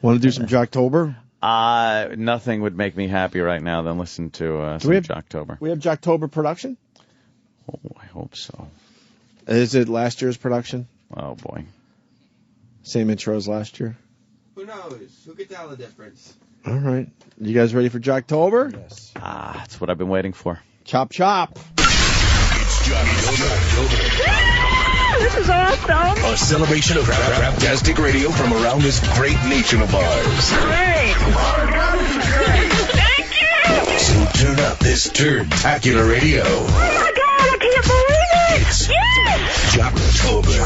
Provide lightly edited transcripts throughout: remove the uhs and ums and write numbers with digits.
Want to do some Jocktober? Nothing would make me happy right now than listen to some Jocktober. We have Jocktober production? Oh, I hope so. Is it last year's production? Oh, boy. Same intro as last year? Who knows? Who could tell the difference? All right. You guys ready for Jocktober? Yes. That's what I've been waiting for. Chop, chop. It's Jocktober. This is awesome. A celebration of rap-tastic radio from around this great nation of ours. Great. Thank you. So turn up this turn-tacular radio. Oh, my God, I can't believe it. It's Yes. Jocktober.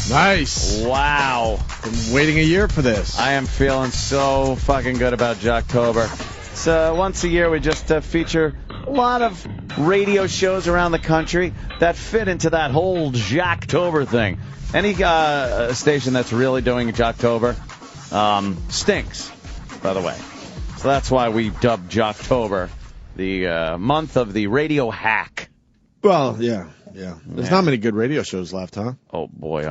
Nice. Wow. Been waiting a year for this. I am feeling so fucking good about Jocktober. So once a year we just feature a lot of radio shows around the country that fit into that whole Jocktober thing. Any station that's really doing Jocktober stinks, by the way. So that's why we dubbed Jocktober the month of the radio hack. Well, yeah. There's not many good radio shows left, huh? Oh, boy,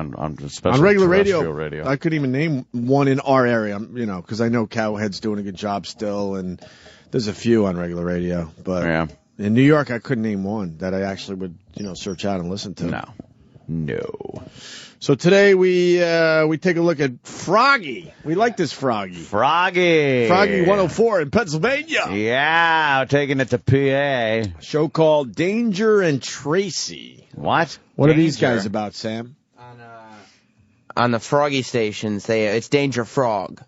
especially on regular radio. I couldn't even name one in our area, because I know Cowhead's doing a good job still, and there's a few on regular radio. But in New York, I couldn't name one that I actually would, search out and listen to. No. So today we take a look at Froggy. We like this Froggy. Froggy 104 in Pennsylvania. Yeah, taking it to PA. A show called Danger and Tracy. What? What are these guys about, Sam? On the Froggy stations, it's Danger Frog.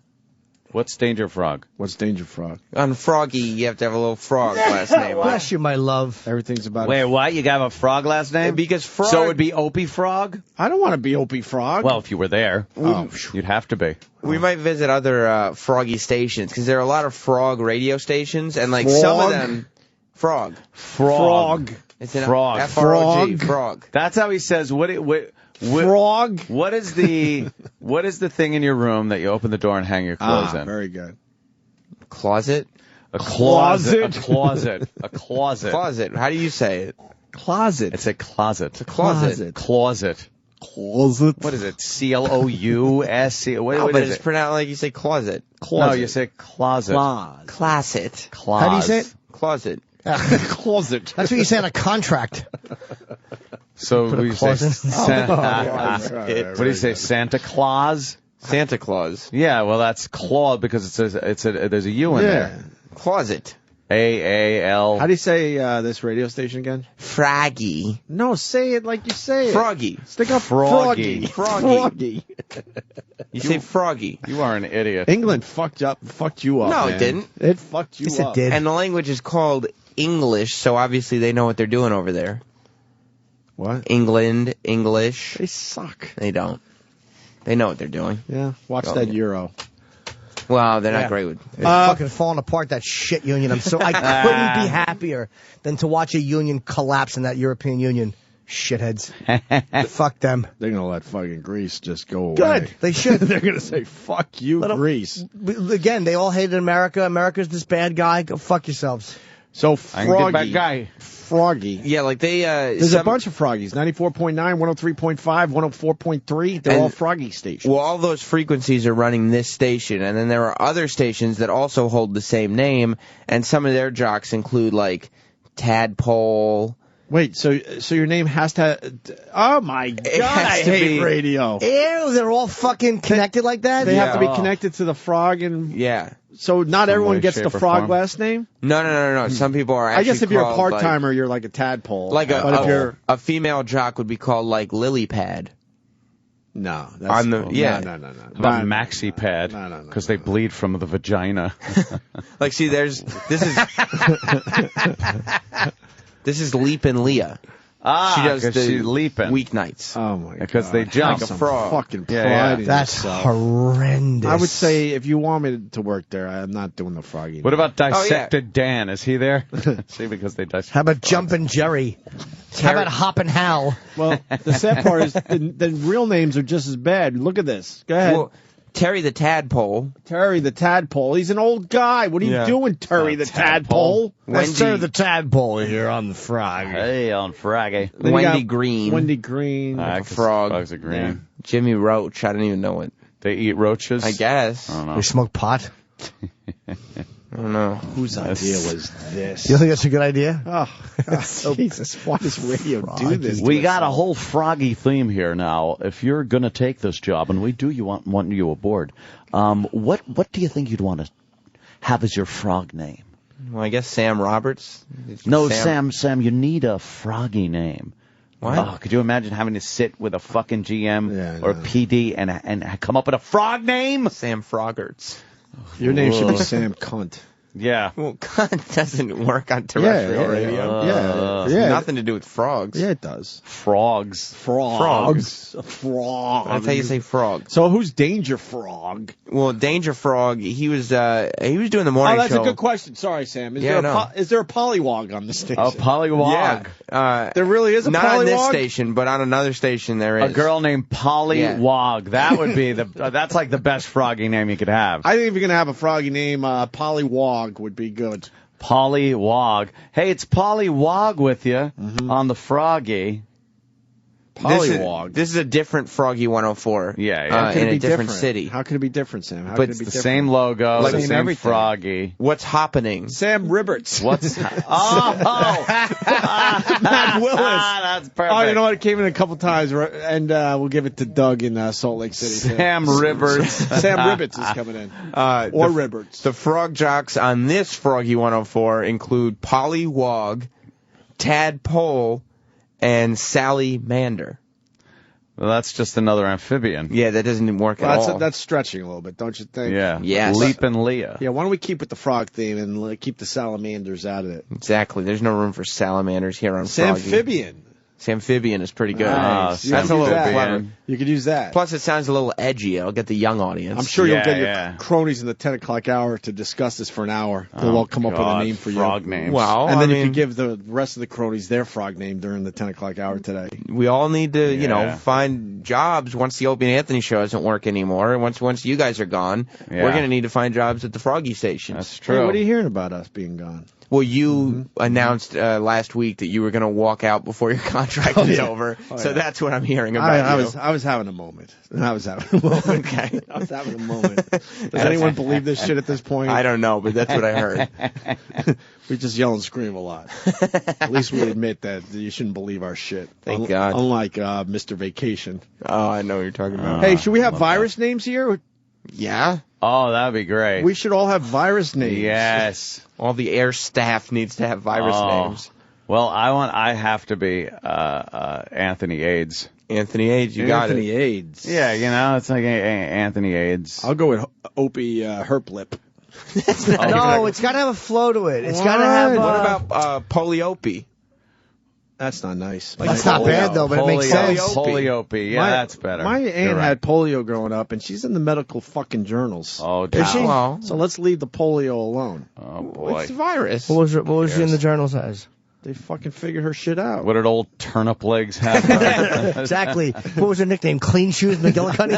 What's Danger Frog? What's Danger Frog? On Froggy, you have to have a little frog last name. Bless you, my love. Everything's about Wait, what? You got a frog last name? Because Frog... So it would be Opie Frog? I don't want to be Opie Frog. Well, if you were there, you'd have to be. We might visit other Froggy stations, because there are a lot of frog radio stations, and some of them... Frog. It's an Frog. F-R-O-G. Frog. That's how he says, Frog? What is the thing in your room that you open the door and hang your clothes in? Very good. Closet? A closet. A closet. A closet. Closet. How do you say it? Closet. It's a closet. It's a closet. Closet. Closet. What is it? C-L-O-U-S-C? But it's pronounced like you say closet. No, you say closet. Closet. How do you say it? Closet. Closet. That's what you say on a contract. So we say What do you say? Santa Claus? Santa Claus. Yeah, well that's claw because there's a U in there. Closet. A-A-L. How do you say this radio station again? Froggy. No, say it like you say it. Froggy. Stick up Froggy. Froggy. You say Froggy. You are an idiot. England fucked you up, No, man. it didn't. It fucked you Yes, up. it did. And the language is called English, so obviously they know what they're doing over there. What? England, English. They suck. They don't. They know what they're doing. Yeah, watch that Euro. Well, they're not great with... It's fucking falling apart, that shit union. I couldn't be happier than to watch a union collapse in that European Union. Shitheads. Fuck them. They're going to let fucking Greece just go away. Good. They should. They're going to say, fuck you, Greece. Again, they all hated America. America's this bad guy. Go fuck yourselves. So Froggy. Bad guy. Froggy. Yeah, like they... There's a bunch of Froggies. 94.9, 103.5, 104.3. They're all Froggy stations. Well, all those frequencies are running this station, and then there are other stations that also hold the same name, and some of their jocks include, like, Tadpole... Wait, so your name has to... Oh, my God, I hate radio. Ew, they're all fucking connected like that? They have to be connected to the frog and... Yeah. So not everyone gets the frog form. last name? No. Some people are actually I guess if you're a called, part-timer, you're like a tadpole. Like but if you're... a female jock would be called, like, Lily Pad. No. That's No. About maxi pad. No. Because they bleed from the vagina. Like, see, this is Leapin' Leah. She does the leaping weeknights. Oh, my God. Because they jump. Like a frog. Fucking pride in That's yourself. horrendous. I would say if you want me to work there, I'm not doing the Froggy. What about Dissected Dan? Is he there? See, because they dissect. How about Jumpin' Jerry? How about Hoppin' Hal? Well, the sad part is the real names are just as bad. Look at this. Go ahead. Well, Terry the Tadpole. Terry the Tadpole. He's an old guy. What are you doing, Terry the Tadpole? Let's turn the Tadpole here on the Frog. Hey, on Froggy. Wendy Green. Wendy Green. Frog. Frogs are green. Yeah. Jimmy Roach. I don't even know what. They eat roaches? I guess. I don't know. They smoke pot. I don't know. Whose idea was this? You think that's a good idea? Oh, God, Jesus. Why does radio do this? We got a whole Froggy theme here now. If you're going to take this job, and we do want you aboard, what do you think you'd want to have as your frog name? Well, I guess Sam Roberts. No, Sam, you need a Froggy name. What? Oh, could you imagine having to sit with a fucking GM Yeah, or PD and come up with a frog name? Sam Froggerts. Your name should be Sam Cunt. Yeah. Well, cunt doesn't work on terrestrial radio. Yeah. Nothing to do with frogs. Yeah, it does. Frogs. Frogs. Frog. That's how you say frog. So who's Danger Frog? Well, Danger Frog, he was doing the morning Oh, that's show. a good question. Sorry, Sam. Is Yeah, there a pollywog on the station? A pollywog. Yeah. There really is a Not pollywog? on this station, but on another station there is. A girl named Pollywog. That would be that's like the best Froggy name you could have. I think if you're going to have a froggy name, Pollywog would be good. Pollywog. Hey, it's Pollywog with you on the Froggy. Pollywog. This is a different Froggy 104. Yeah. How could in it be a different different? city. How could it be different, Sam? How But could it it's be The different? same logo, Like the same same everything. Froggy. What's happening? Sam Ribberts. What's Matt Willis. That's perfect. Oh, you know what? It came in a couple times, and we'll give it to Doug in Salt Lake City. too. Sam Rivers. Sam Ribbits is coming in. Or Ribberts. The frog jocks on this Froggy 104 include Pollywog, Tadpole, and Sally Mander. Well, that's just another amphibian. Yeah, that doesn't work at all. That's stretching a little bit, don't you think? Yeah. Yes. Leap and Leah. Yeah, why don't we keep with the frog theme and keep the salamanders out of it? Exactly. There's no room for salamanders here on Froggy. Samphibian. Samphibian is pretty good. Nice. You That's could a use little that. clever. You could use that. Plus, it sounds a little edgy. It'll get the young audience. I'm sure you'll get your Yeah. cronies in the 10 o'clock hour to discuss this for an hour. They'll all come up with a name for frog you. names. Well, And then I you mean, could give the rest of the cronies their frog name during the 10 o'clock hour today. we all need to, Yeah. find jobs once the Opie and Anthony show doesn't work anymore. And once you guys are gone, Yeah. we're going to need to find jobs at the Froggy stations. That's Hey, true. what are you hearing about us being gone? Well, you announced last week that you were going to walk out before your contract is over. So that's what I'm hearing about you. I was having a moment. I was having a moment. Okay. I was having a moment. Does anyone believe this shit at this point? I don't know, but that's what I heard. We just yell and scream a lot. At least we admit that you shouldn't believe our shit. Thank God. Unlike Mr. Vacation. Oh, I know what you're talking about. Hey, should we have virus names here? Yeah? Oh, that'd be great. We should all have virus names. Yes. All the air staff needs to have virus names. Well, I have to be Anthony AIDS. Anthony AIDS, you got Anthony it. AIDS. Yeah, it's like Anthony AIDS. I'll go with Opie Herplip. No, it's got to have a flow to it. It's got to have. What about Poliopie? That's not nice. That's not bad, though, but it makes sense. Poliopie. Yeah, that's better. My You're aunt right. had polio growing up, and she's in the medical fucking journals. Oh, Is she? Well. So let's leave the polio alone. Oh, boy. It's a virus. What was she in the journals as? They fucking figured her shit out. What did old turnip legs have? Exactly. What was her nickname? Clean Shoes McGillicuddy?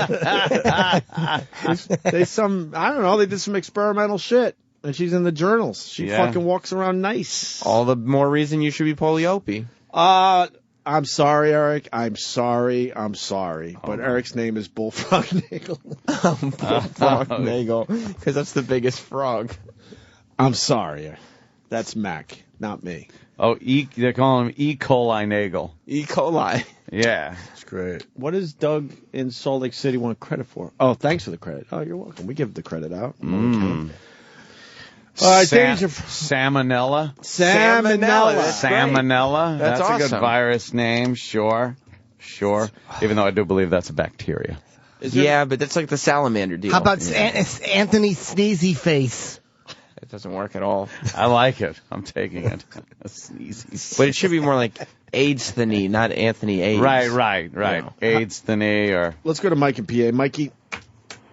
I don't know, they did some experimental shit. And she's in the journals. She Yeah. fucking walks around nice. All the more reason you should be Poliopie. I'm sorry, Eric. I'm sorry. But Eric's name is Bullfrog Nagel. Frog Nagel. Because that's the biggest frog. I'm sorry. That's Mac, not me. Oh, they call him E. coli Nagel. E. coli. Yeah. That's great. What does Doug in Salt Lake City want credit for? Oh, thanks for the credit. Oh, you're welcome. We give the credit out. Salmonella. Salmonella. Salmonella. That's a good awesome. virus name. Sure. Even though I do believe that's a bacteria. Yeah, but that's like the salamander deal. How about Anthony Sneezy Face? It doesn't work at all. I like it. I'm taking it. A sneezy. But it should be more like AIDS-thany, not Anthony AIDS. Right. Yeah. AIDS-thany or... Let's go to Mike and PA. Mikey.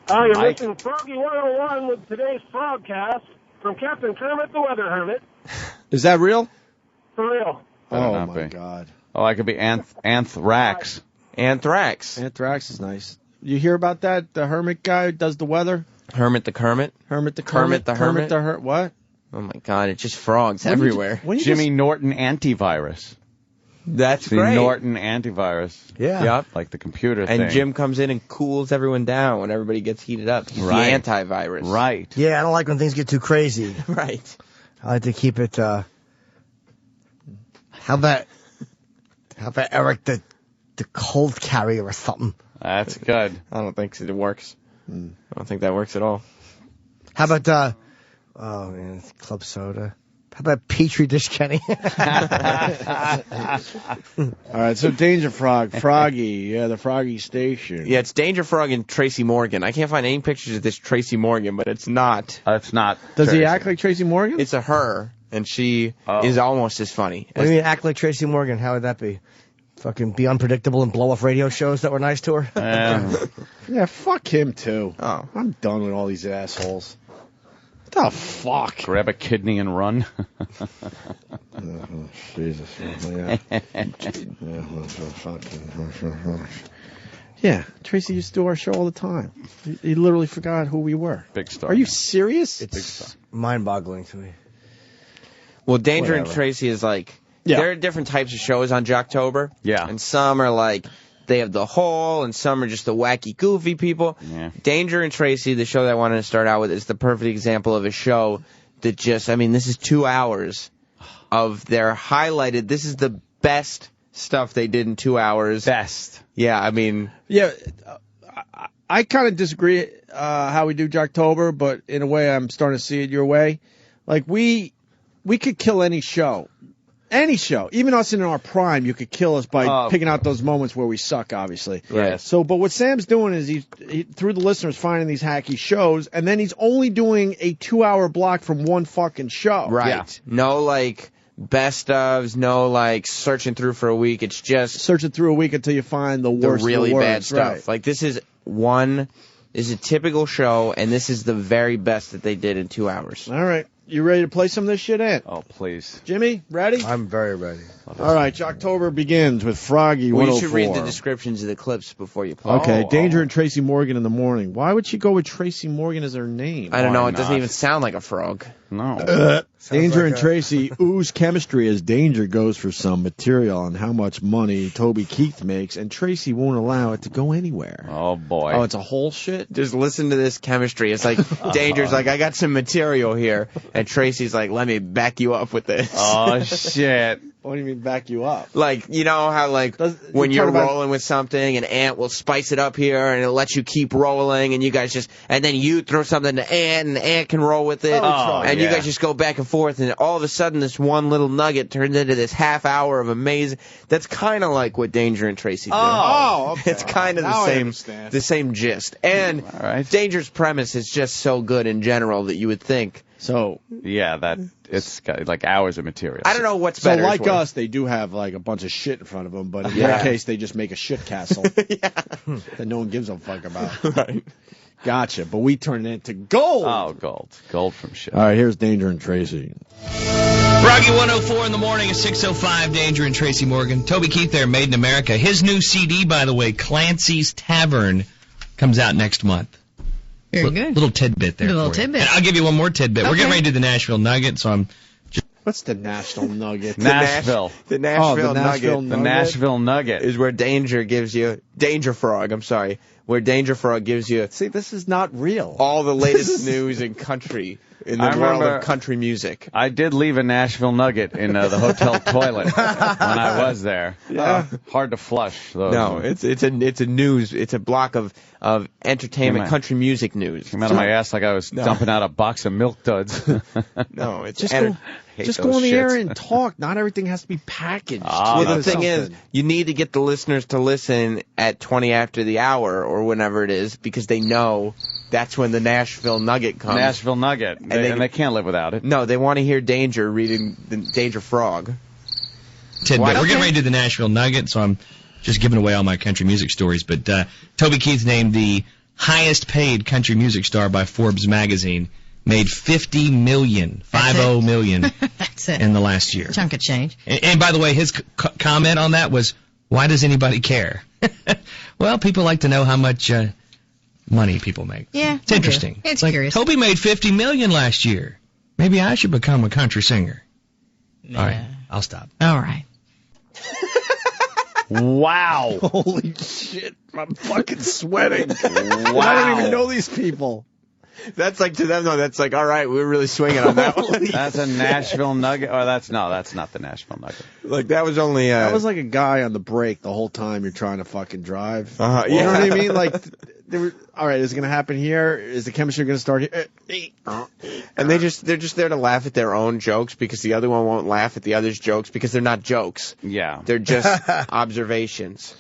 Oh, you're Mike? listening to Froggy 101 with today's Frogcast from Captain Kermit the Weather Hermit. Is that real? For real. Better Oh, not my be. God. Oh, I could be anthrax. Anthrax. Anthrax is nice. You hear about that? The hermit guy who does the weather? Hermit the Kermit? Hermit the Kermit the Hermit? What? Oh, my God. It's just frogs everywhere. Jimmy Norton antivirus. That's the great. Norton antivirus. Yeah. Yep. Like the computer And thing. Jim comes in and cools everyone down when everybody gets heated up. He's Right. the antivirus. Right. Yeah, I don't like when things get too crazy. Right. I like to keep it, How about Eric the cold carrier or something? That's good. I don't think it works. I don't think that works at all. How about, oh, man, club soda. How about Petri dish, Kenny? All right, so Danger Frog, Froggy, the Froggy station. Yeah, it's Danger Frog and Tracy Morgan. I can't find any pictures of this Tracy Morgan, but it's not. It's not. Does Tracy. he act like Tracy Morgan? It's a her, and she is almost as funny. What do you mean, act like Tracy Morgan? How would that be? Fucking be unpredictable and blow off radio shows that were nice to her? Yeah, fuck him, too. Oh. I'm done with all these assholes. What the fuck? Grab a kidney and run. Jesus. Yeah, Tracy used to do our show all the time. He literally forgot who we were. Big star. Are you serious? It's mind-boggling to me. Well, Danger and Whatever. Tracy is like, Yeah. there are different types of shows on Jocktober. Yeah. And some are like, they have the whole, and some are just the wacky, goofy people. Yeah. Danger and Tracy, the show that I wanted to start out with, is the perfect example of a show that just, I mean, this is 2 hours of their highlighted, this is the best stuff they did in 2 hours. Best. Yeah, I mean. Yeah, I kind of disagree how we do Jocktober, but in a way I'm starting to see it your way. Like, we could kill any show. Any show. Even us in our prime, you could kill us by picking out those moments where we suck, obviously. Right. So, but what Sam's doing is he through the listeners, finding these hacky shows, and then he's only doing a 2-hour block from one fucking show. Right. Yeah. No, like, best ofs, no, like, searching through for a week. It's just Searching through a week until you find the worst, really the worst. bad stuff. Right. Like, this is a typical show, and this is the very best that they did in 2 hours. All right. You ready to play some of this shit, Ant? Oh, please. Jimmy, ready? I'm very ready. All right. Jocktober begins with Froggy Well, 104. you should read the descriptions of the clips before you play. Okay, Oh, Danger and Tracy Morgan in the morning. Why would she go with Tracy Morgan as her name? I don't know. Why It doesn't not? even sound like a frog. No. Danger like and a- Tracy ooze chemistry as Danger goes for some material on how much money Toby Keith makes, and Tracy won't allow it to go anywhere. Oh, boy. Oh, it's a whole shit? Just listen to this chemistry. It's like Danger's like, I got some material here, and Tracy's like, let me back you up with this. Oh, shit. What do you mean back you up? Like, you know how, like, when you're you're talking about- rolling with something, and Ant will spice it up here, and it'll let you keep rolling, and you guys just, and then you throw something to Ant, and Ant can roll with it, and you yeah. guys just go back and forth, and all of a sudden, this one little nugget turns into this half hour of amazing. That's kind of like what Danger and Tracy do. Oh, okay. It's kind of Now I the understand. same gist. And All right. Danger's premise is just so good in general that you would think. So, Yeah, it's got like hours of material. I don't know what's so better. is like worse. us, they do have like a bunch of shit in front of them, but in Yeah. their case, they just make a shit castle that no one gives a fuck about. Right. Gotcha, but we turn it into gold. Oh, gold. Gold from shit. All right, here's Danger and Tracy. Froggy 104 in the morning at 6:05. Danger and Tracy Morgan. Toby Keith there, Made in America. His new CD, by the way, Clancy's Tavern, comes out next month. Very good. Little tidbit there. Little for you. tidbit. And I'll give you one more tidbit. We're Okay. getting ready to do the Nashville Nugget, so I'm. What's the National Nugget? Nashville. The Nashville, the Nashville Nugget The Nashville Nugget. is where Danger gives you Danger Frog. I'm sorry, where Danger Frog gives you See, this is not real. all the latest news in country in the I world remember- of country music. I did leave a Nashville Nugget in the hotel toilet when I was there. Yeah. Hard to flush, though. No, it's a block of entertainment Came out- country music news. Came out of my ass like I was dumping out a box of Milk Duds. No, it's Just enter- go, hate just those go on the shits. air and talk. Not everything has to be packaged. Ah, Well, the that's thing is, something. you need to get the listeners to listen at 20 after the hour or whenever it is because they know that's when the Nashville Nugget comes. Nashville Nugget. And they can't live without it. No, they want to hear Danger reading the Danger Frog. Tidbit. Why- We're getting ready to do the Nashville Nugget, so I'm just giving away all my country music stories. But Toby Keith named the highest paid country music star by Forbes magazine. Made $50 million, $50 million That's it. in the last year. Chunk of change. And by the way, his comment on that was Why does anybody care? Well, people like to know how much money people make. Yeah, It's interesting. It's like, curious. Toby made $50 million last year. Maybe I should become a country singer. Nah. All right, I'll stop. All right. Wow. Holy shit. I'm fucking sweating. Wow. I don't even know these people. That's like, to them, though, that's like, all right, we're really swinging on that one. That's a Nashville nugget. Oh, that's not the Nashville nugget. Like, that was only... That was like a guy on the brake the whole time you're trying to fucking drive. Yeah. You know what I mean? Like, they were, all right, is it going to happen here? Is the chemistry going to start here? And they're just there to laugh at their own jokes because the other one won't laugh at the other's jokes because they're not jokes. Yeah. They're just observations.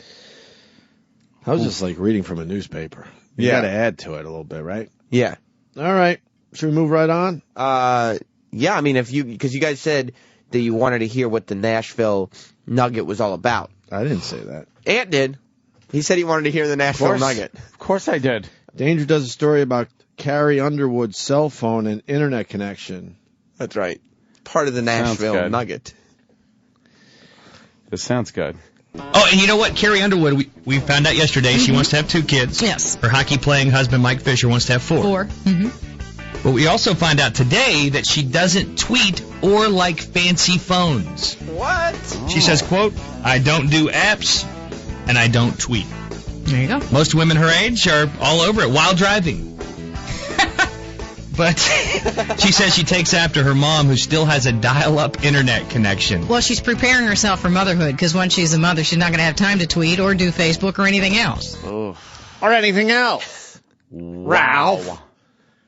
I was just like reading from a newspaper. You got to add to it a little bit, right? Yeah. All right. Should we move right on? Yeah, I mean, because you guys said that you wanted to hear what the Nashville Nugget was all about. I didn't say that. Ant did. He said he wanted to hear the Nashville Nugget. Of course I did. Danger does a story about Carrie Underwood's cell phone and internet connection. That's right. Part of the Nashville good. Nugget. This sounds good. Oh, and you know what? Carrie Underwood, we found out yesterday she wants to have 2 kids. Yes. Her hockey-playing husband, Mike Fisher, wants to have 4. 4. Mm-hmm. But we also find out today that she doesn't tweet or like fancy phones. What? She says, quote, I don't do apps, and I don't tweet. There you go. Most women her age are all over it while driving. But she says she takes after her mom, who still has a dial-up internet connection. Well, she's preparing herself for motherhood because once she's a mother, she's not going to have time to tweet or do Facebook or anything else. Oh. Or anything else. Ralph.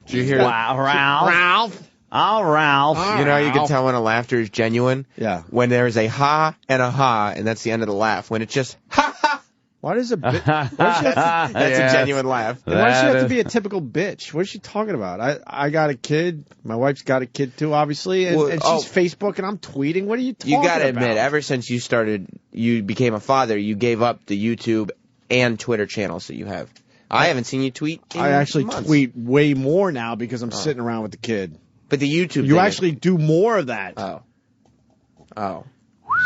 Did you hear Wow, Ralph. Oh, Ralph. You know how you can tell when a laughter is genuine? Yeah. When there's a ha and a ha, and that's the end of the laugh. When it's just ha ha, Why does a bitch? that's a genuine laugh. Why does she have to That be a typical bitch? What is she talking about? I got a kid. My wife's got a kid too, obviously, and, Well, and she's Facebook, and I'm tweeting. What are you talking You about? gotta admit, ever since you became a father, you gave up the YouTube and Twitter channels that you have. I haven't seen you tweet in I actually months. tweet way more now because I'm sitting around with the kid. But the YouTube You thing actually do more of that. Oh.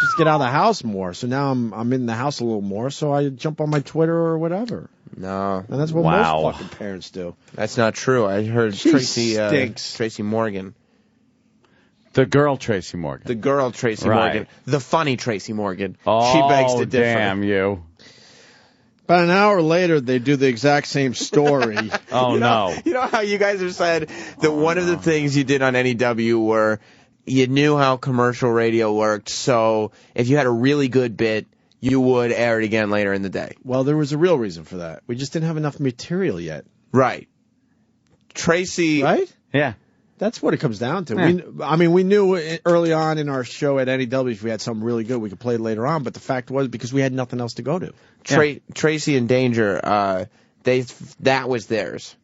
Just get out of the house more. So now I'm in the house a little more, so I jump on my Twitter or whatever. No. And that's what most fucking parents do. That's not true. I heard She Tracy stinks. Tracy Morgan. The girl Tracy Morgan. The girl Tracy Right. Morgan. The funny Tracy Morgan. Oh, she begs to differ. damn you. About an hour later, they do the exact same story. Oh, no. You know how you guys have said that one of the things you did on NEW were you knew how commercial radio worked, so if you had a really good bit, you would air it again later in the day. Well, there was a real reason for that. We just didn't have enough material yet. Right. Tracy... Right? Yeah. That's what it comes down to. Yeah. We knew early on in our show at NEW if we had something really good, we could play it later on. But the fact was because we had nothing else to go to. Tracy and Danger, that was theirs.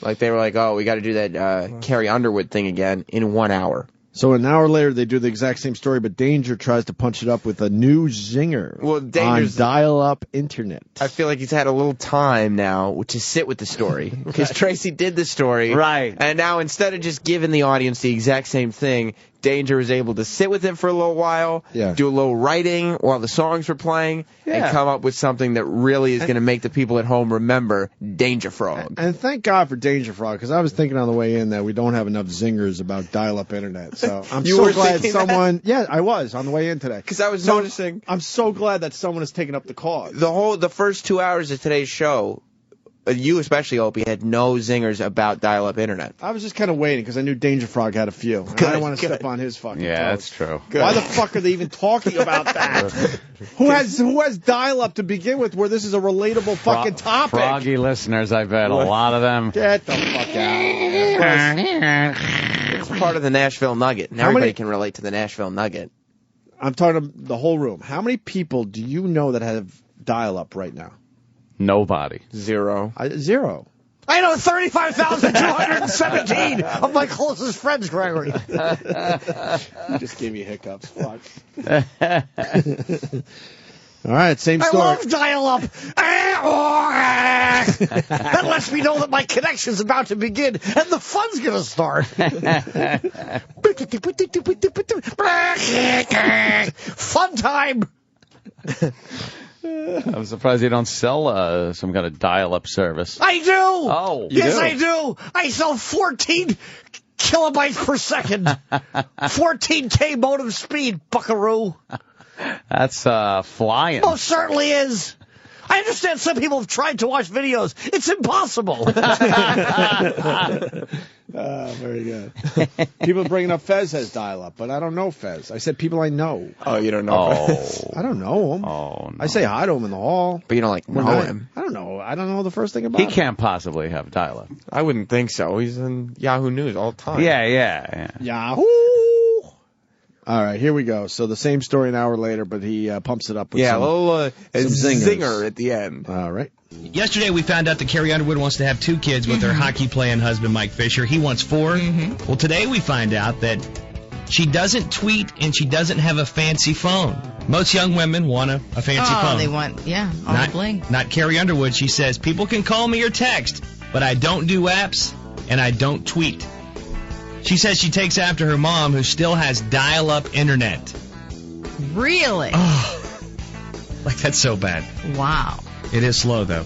Like, they were like, oh, we got to do that Carrie Underwood thing again in 1 hour. So an hour later, they do the exact same story, but Danger tries to punch it up with a new zinger on dial-up internet. I feel like he's had a little time now to sit with the story. Because Tracy did the story. Right. And now instead of just giving the audience the exact same thing, Danger was able to sit with it for a little while, do a little writing while the songs were playing, and come up with something that really is going to make the people at home remember Danger Frog. And thank God for Danger Frog, because I was thinking on the way in that we don't have enough zingers about dial-up internet. So I'm You so were glad thinking someone... Yeah, I was on the way in today. Because I was noticing... I'm so glad that someone has taken up the cause. The first 2 hours of today's show, you especially, Opie, had no zingers about dial-up internet. I was just kind of waiting because I knew Danger Frog had a few. And I didn't want to step on his fucking toes. That's true. Why the fuck are they even talking about that? Who has dial-up to begin with where this is a relatable fucking topic? Froggy listeners, I bet. A lot of them. Get the fuck out of here. It's part of the Nashville Nugget, and everybody can relate to the Nashville Nugget. I'm talking to the whole room. How many people do you know that have dial-up right now? Nobody. Zero. Zero. I know 35,217 of my closest friends, Gregory. You just gave me hiccups. Fuck. All right, same story. I love dial-up. That lets me know that my connection's about to begin and the fun's going to start. Fun time. I'm surprised you don't sell some kind of dial-up service. I do. Oh, you yes, do? I do. I sell 14 kilobytes per second. 14K modem speed, buckaroo. That's flying. Most certainly is. I understand some people have tried to watch videos. It's impossible. Very good. People bringing up Fez has dial-up, but I don't know Fez. I said people I know. Oh, you don't know Fez. I don't know him. Oh, no. I say hi to him in the hall. But you don't know him. I don't know. I don't know the first thing about He him. can't possibly have dial-up. I wouldn't think so. He's in Yahoo News all the time. Yeah. Yahoo! All right, here we go. So the same story an hour later, but he pumps it up with Yeah, some, a little some zinger at the end. All right. Yesterday, we found out that Carrie Underwood wants to have 2 kids with her hockey-playing husband, Mike Fisher. He wants 4. Well, today we find out that she doesn't tweet and she doesn't have a fancy phone. Most young women want a fancy phone. Oh, they want, all the bling. Not Carrie Underwood. She says, people can call me or text, but I don't do apps and I don't tweet. She says she takes after her mom, who still has dial-up internet. Really? Oh, like, that's so bad. Wow. It is slow, though.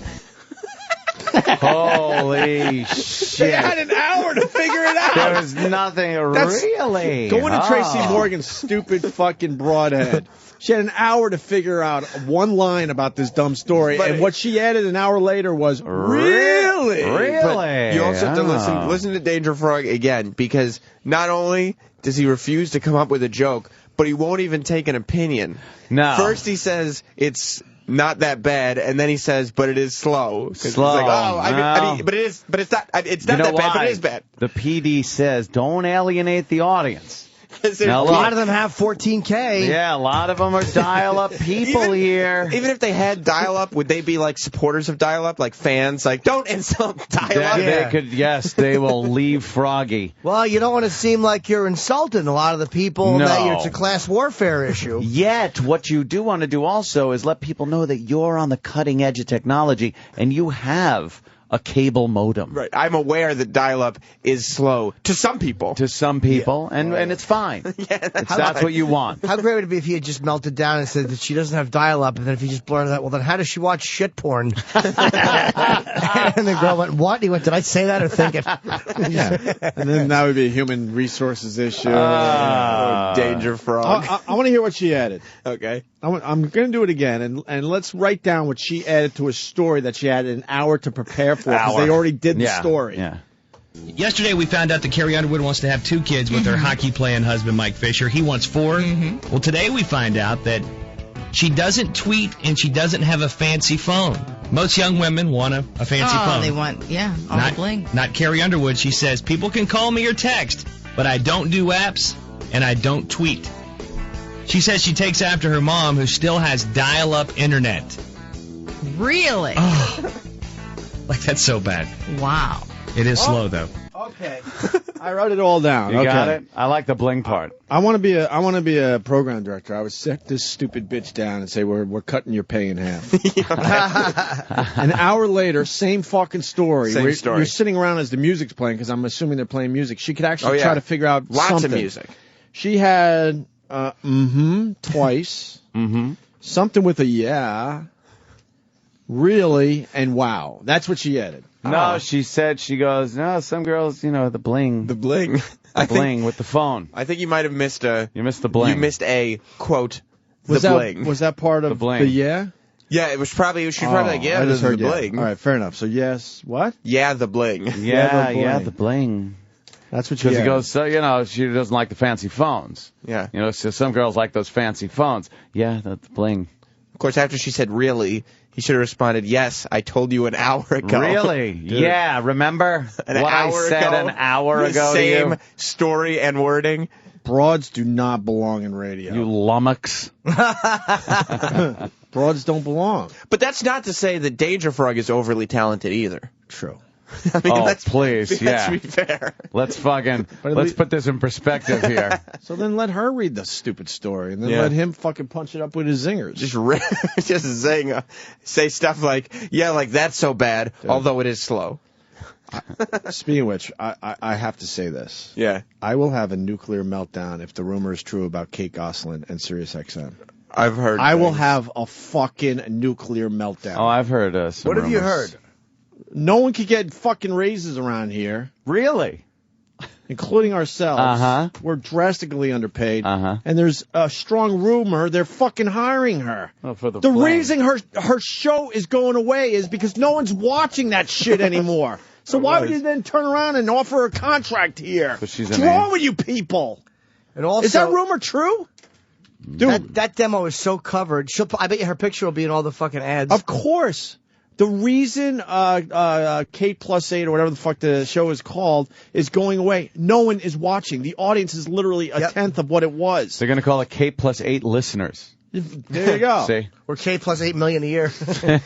Holy shit. They had an hour to figure it out. There was nothing really. Go into Tracy Morgan's stupid fucking broadhead. She had an hour to figure out one line about this dumb story, and what she added an hour later was, really? But you also have to listen to Danger Frog again, because not only does he refuse to come up with a joke, but he won't even take an opinion. No. First he says it's not that bad, and then he says, but it is slow. Slow. He's like, oh, I No. mean, but it's not that bad, but it is bad. The PD says don't alienate the audience. A Now, lot of them have 14K. Yeah, a lot of them are dial-up people here. Even if they had dial-up, would they be like supporters of dial-up, like fans? Like, don't insult dial-up. They could, yes, they will leave Froggy. Well, you don't want to seem like you're insulting a lot of the people No. that it's a class warfare issue. Yet, what you do want to do also is let people know that you're on the cutting edge of technology and you have a cable modem. Right. I'm aware that dial-up is slow to some people. And it's fine. That's what you want. How great would it be if he had just melted down and said that she doesn't have dial-up, and then if he just blurted out, well, then how does she watch shit porn? And the girl went, what? He went, did I say that or think it? Yeah. And then that would be a human resources issue. Danger Frog. I want to hear what she added. Okay. I'm going to do it again, and let's write down what she added to a story that she had an hour to prepare for, because they already did the story. Yeah. Yesterday, we found out that Carrie Underwood wants to have 2 kids with her hockey-playing husband, Mike Fisher. He wants 4. Well, today we find out that she doesn't tweet and she doesn't have a fancy phone. Most young women want a fancy phone. Oh, they want, all the bling. Not Carrie Underwood. She says, people can call me or text, but I don't do apps and I don't tweet. She says she takes after her mom, who still has dial-up internet. Really? Oh, like, that's so bad. Wow. It is slow, though. Okay. I wrote it all down. You got it? I like the bling part. I want to be a program director. I would sit this stupid bitch down and say, we're cutting your pay in half. An hour later, same fucking story. Same story. You're sitting around as the music's playing, because I'm assuming they're playing music. She could actually try to figure out lots something. of music. She had twice. Something with a yeah. Really and wow. That's what she added. No, she said, she goes, no, some girls, the bling. The bling. Bling with the phone. I think you might have missed You missed the bling. You missed a, quote, Was the that, bling. Was that part of The bling. the yeah? Yeah, it was probably, she was probably like, yeah, I this just is heard the yeah. bling. All right, fair enough. So yes, what? Yeah, the bling. Yeah, the bling. That's what you Because he added. goes, so, she doesn't like the fancy phones. Yeah. So some girls like those fancy phones. Yeah, the bling. Of course, after she said really, he should have responded, yes, I told you an hour ago. Really? Yeah, remember what I said an hour ago to you? Same story and wording. Broads do not belong in radio. You lummox. Broads don't belong. But that's not to say that Danger Frog is overly talented either. True. I mean, please, let's be fair. Let's put this in perspective here. So then let her read the stupid story, and then Yeah. let him fucking punch it up with his zingers. Just say stuff like, yeah, like that's so bad, although it is slow. Speaking of which, I have to say this. Yeah. I will have a nuclear meltdown if the rumor is true about Kate Gosselin and SiriusXM. I've heard. I will have a fucking nuclear meltdown. Oh, I've heard some What have you rumors. heard? No one can get fucking raises around here, Really? including ourselves. Uh-huh. We're drastically underpaid. Uh-huh. And there's a strong rumor they're fucking hiring her. Oh, for the The flame. reason her show is going away is because no one's watching that shit anymore. So why would you then turn around and offer her a contract here? But she's What's an wrong A. with you people? And also, Is that rumor true? Dude, that demo is so covered. I bet you her picture will be in all the fucking ads. of course. The reason Kate Plus 8 or whatever the fuck the show is called is going away. No one is watching. The audience is literally a tenth of what it was. They're going to call it K plus 8 listeners. There you go. See? We're K plus $8 million a year.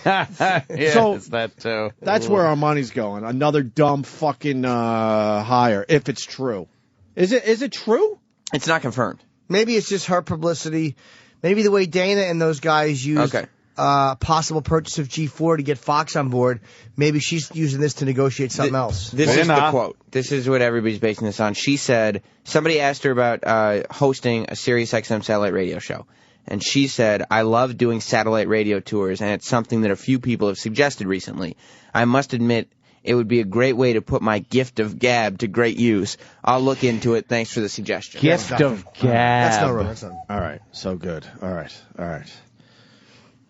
Yeah, So- it's that too. That's where our money's going. Another dumb fucking hire, if it's true. Is it true? It's not confirmed. Maybe it's just her publicity. Maybe the way Dana and those guys used possible purchase of G4 to get Fox on board, maybe she's using this to negotiate something else. This is the quote. This is what everybody's basing this on. She said, somebody asked her about hosting a Sirius XM satellite radio show. And she said, I love doing satellite radio tours, and it's something that a few people have suggested recently. I must admit, it would be a great way to put my gift of gab to great use. I'll look into it. Thanks for the suggestion. Gift of gab. That's no rumor. All right. So good. All right.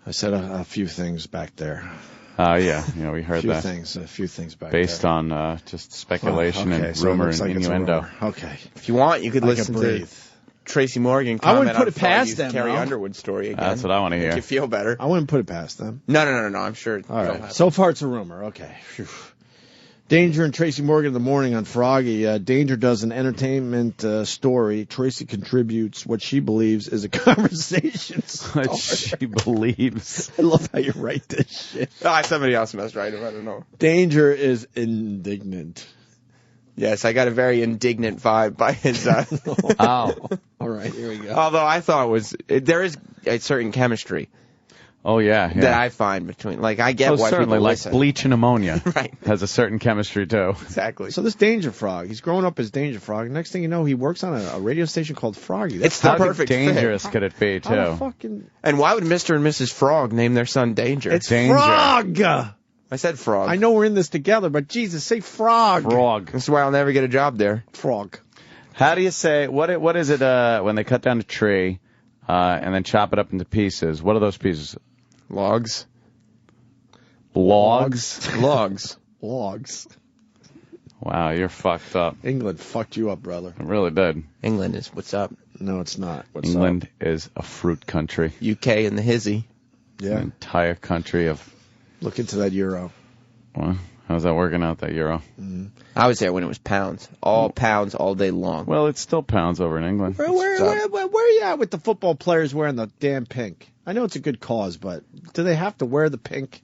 I said a few things back there. Yeah, we heard A that. few things back Based there. on just speculation and so it rumor looks and like it's a innuendo. rumor. Okay. If you want, you could I listen can to breathe. Tracy Morgan I wouldn't comment put on it past Froggy's them, Carrie though. Underwood story again. That's what I want to Make hear. you feel better. I wouldn't put it past them. No. I'm sure. All right. So far, it's a rumor. Okay. Phew. Danger and Tracy Morgan in the morning on Froggy. Danger does an entertainment story. Tracy contributes what she believes is a conversation story. What she believes. I love how you write this shit. Somebody else must write him. I don't know. Danger is indignant. Yes, I got a very indignant vibe by his. Oh. All right, here we go. Although I thought there is a certain chemistry Oh, yeah. that I find between. Like, I get why certainly, people like listen. bleach and ammonia Right. has a certain chemistry, too. Exactly. So this Danger Frog, he's growing up as Danger Frog. Next thing you know, he works on a radio station called Froggy. It's the How perfect dangerous fit. could it be, How the too? fucking... And why would Mr. and Mrs. Frog name their son Danger? It's Danger. Frog! I said Frog. I know we're in this together, but Jesus, say Frog. Frog. This is why I'll never get a job there. Frog. How do you say, what is it when they cut down a tree and then chop it up into pieces? What are those pieces? Logs. Logs? Logs. Logs. Wow, you're fucked up. England fucked you up, brother. It really did. England is what's up. No, it's not. What's England is a fruit country. UK and the hizzy. up? Yeah. An entire country of... Look into that euro. Well, how's that working out, that euro? I was there when it was pounds. All pounds all day long. Well, it's still pounds over in England. Where are you at with the football players wearing the damn pink? I know it's a good cause, but do they have to wear the pink?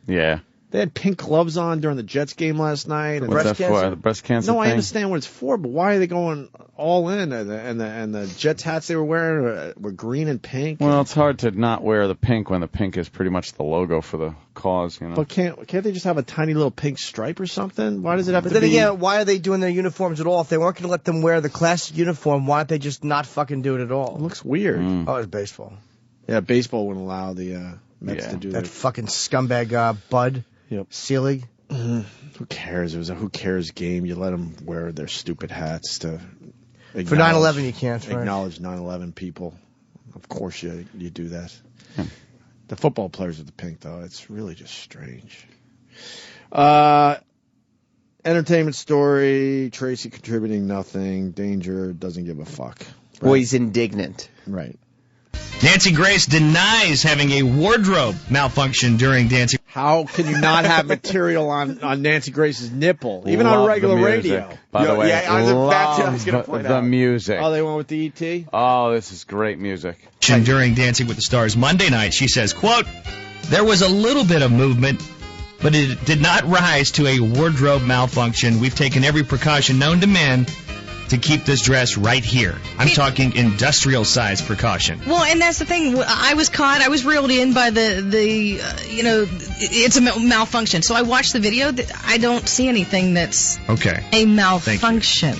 Yeah. They had pink gloves on during the Jets game last night. And What's breast that for? cancer? The breast cancer no, I thing? understand what it's for, but why are they going all in? And the Jets hats they were wearing were green and pink. Well, it's hard to not wear the pink when the pink is pretty much the logo for the cause, you know. But can't they just have a tiny little pink stripe or something? Why does it have But to then be? again, why are they doing their uniforms at all? If they weren't going to let them wear the classic uniform, why don't they just not fucking do it at all? It looks weird. Oh, it's baseball. Yeah, baseball wouldn't allow the Mets to do That that. fucking scumbag Bud Yep. Selig. Who cares? It was a who cares game. You let them wear their stupid hats to For 9/11 you can't, right? acknowledge 9/11 people. Of course you do that. The football players with the pink though, it's really just strange. Entertainment story. Tracy contributing nothing. Danger doesn't give a fuck. Right. Well, he's indignant. Right. Nancy Grace denies having a wardrobe malfunction during Dancing. How can you not have material on Nancy Grace's nipple, even on Love regular the music, radio? By the way, yeah, I was about to- I was gonna love point the out. music. Oh, they went with the ET? Oh, this is great music. During Dancing with the Stars Monday night, she says, quote, there was a little bit of movement, but it did not rise to a wardrobe malfunction. We've taken every precaution known to men to keep this dress right here. I'm talking industrial size precaution. Well, and that's the thing. I was caught. I was reeled in by it's a malfunction. So I watched the video. I don't see anything that's Okay. a malfunction.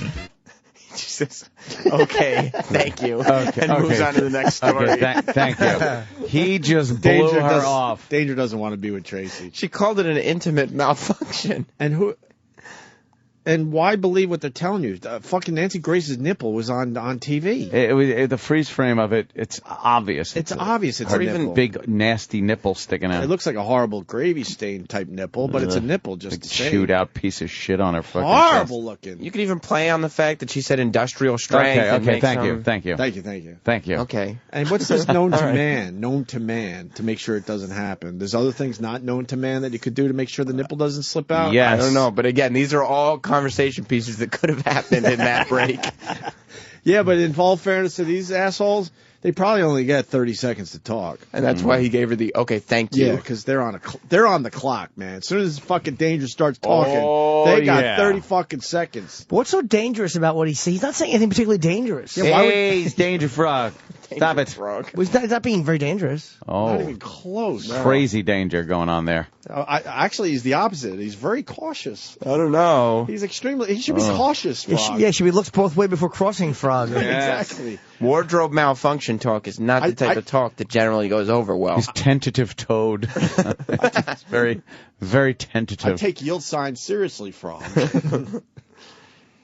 Jesus. Okay, thank you. And moves on to the next story. Okay, thank you. He just blew her off. Danger doesn't want to be with Tracy. She called it an intimate malfunction. And why believe what they're telling you? Fucking Nancy Grace's nipple was on TV. The freeze frame of it, it's obvious. It's obvious it's a even nipple. Big, nasty nipple sticking out. It looks like a horrible gravy stain type nipple, but it's a nipple just the same. Chewed out piece of shit on her fucking Horrible chest. looking. You could even play on the fact that she said industrial strength. Okay, thank you. Okay. And what's this known to man? Known to man to make sure it doesn't happen. There's other things not known to man that you could do to make sure the nipple doesn't slip out? Yes. I don't know, but again, these are all conversation pieces that could have happened in that break. Yeah, but in all fairness to these assholes, they probably only get 30 seconds to talk. And that's why he gave her the, okay, thank you. Yeah, because they're on the clock, man. As soon as fucking Danger starts talking, they got 30 fucking seconds. But what's so dangerous about what he says? He's not saying anything particularly dangerous. Yeah, Hey, he's Danger Frog. Stop it. Well, he's not being very dangerous. Not even close. Crazy danger going on there. Actually, he's the opposite. He's very cautious. I don't know. He should be cautious, Frog. Yeah, she looks both ways before crossing, Frog. Exactly. Wardrobe malfunction talk is not the type of talk that generally goes over well. He's tentative-toed. It's very, very tentative. I take yield signs seriously, Frog.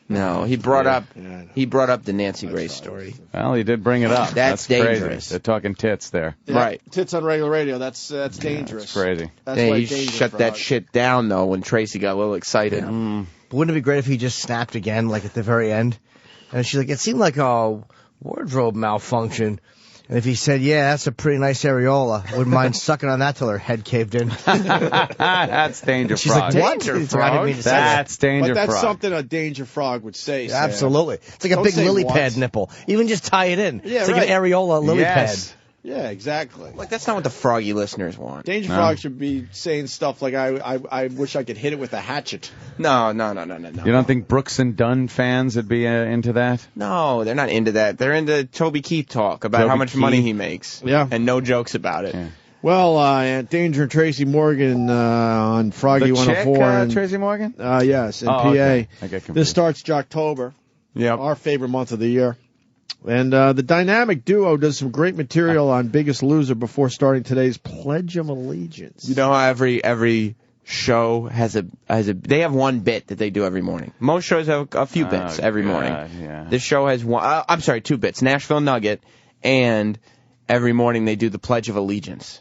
No, he brought up the Nancy Grace story. Well, he did bring it up. That's dangerous. dangerous. They're talking tits there. Yeah, right. Tits on regular radio. That's dangerous. That's crazy. That's Hey, why he Danger shut Frog. that shit down, though, when Tracy got a little excited. But wouldn't it be great if he just snapped again, like at the very end? And she's like, it seemed like a wardrobe malfunction. And if he said, yeah, that's a pretty nice areola, I wouldn't mind sucking on that till her head caved in. That's Danger She's Frog. like, what? Danger It's like, I didn't mean to say that. That's Danger But that's Frog. something a Danger Frog would say. Yeah, absolutely. It's like a Don't big say lily what. pad nipple. Even just tie it in. Yeah, it's like right. an areola lily Yes. pad. Yeah, exactly. Like, that's not what the Froggy listeners want. Danger Frog should be saying stuff like, I wish I could hit it with a hatchet. No. You don't think Brooks and Dunn fans would be into that? No, they're not into that. They're into Toby Keith talk about how much money he makes. Yeah. And no jokes about it. Yeah. Well, Danger and Tracy Morgan on Froggy The 104. chick, and, Tracy Morgan? yes, in PA. Okay. I get confused. This starts Jocktober, Yep. our favorite month of the year. And the dynamic duo does some great material on Biggest Loser before starting today's Pledge of Allegiance. You know how every show has they have one bit that they do every morning. Most shows have a few bits every morning. Yeah. This show has one. I'm sorry, 2 bits. Nashville Nugget, and every morning they do the Pledge of Allegiance.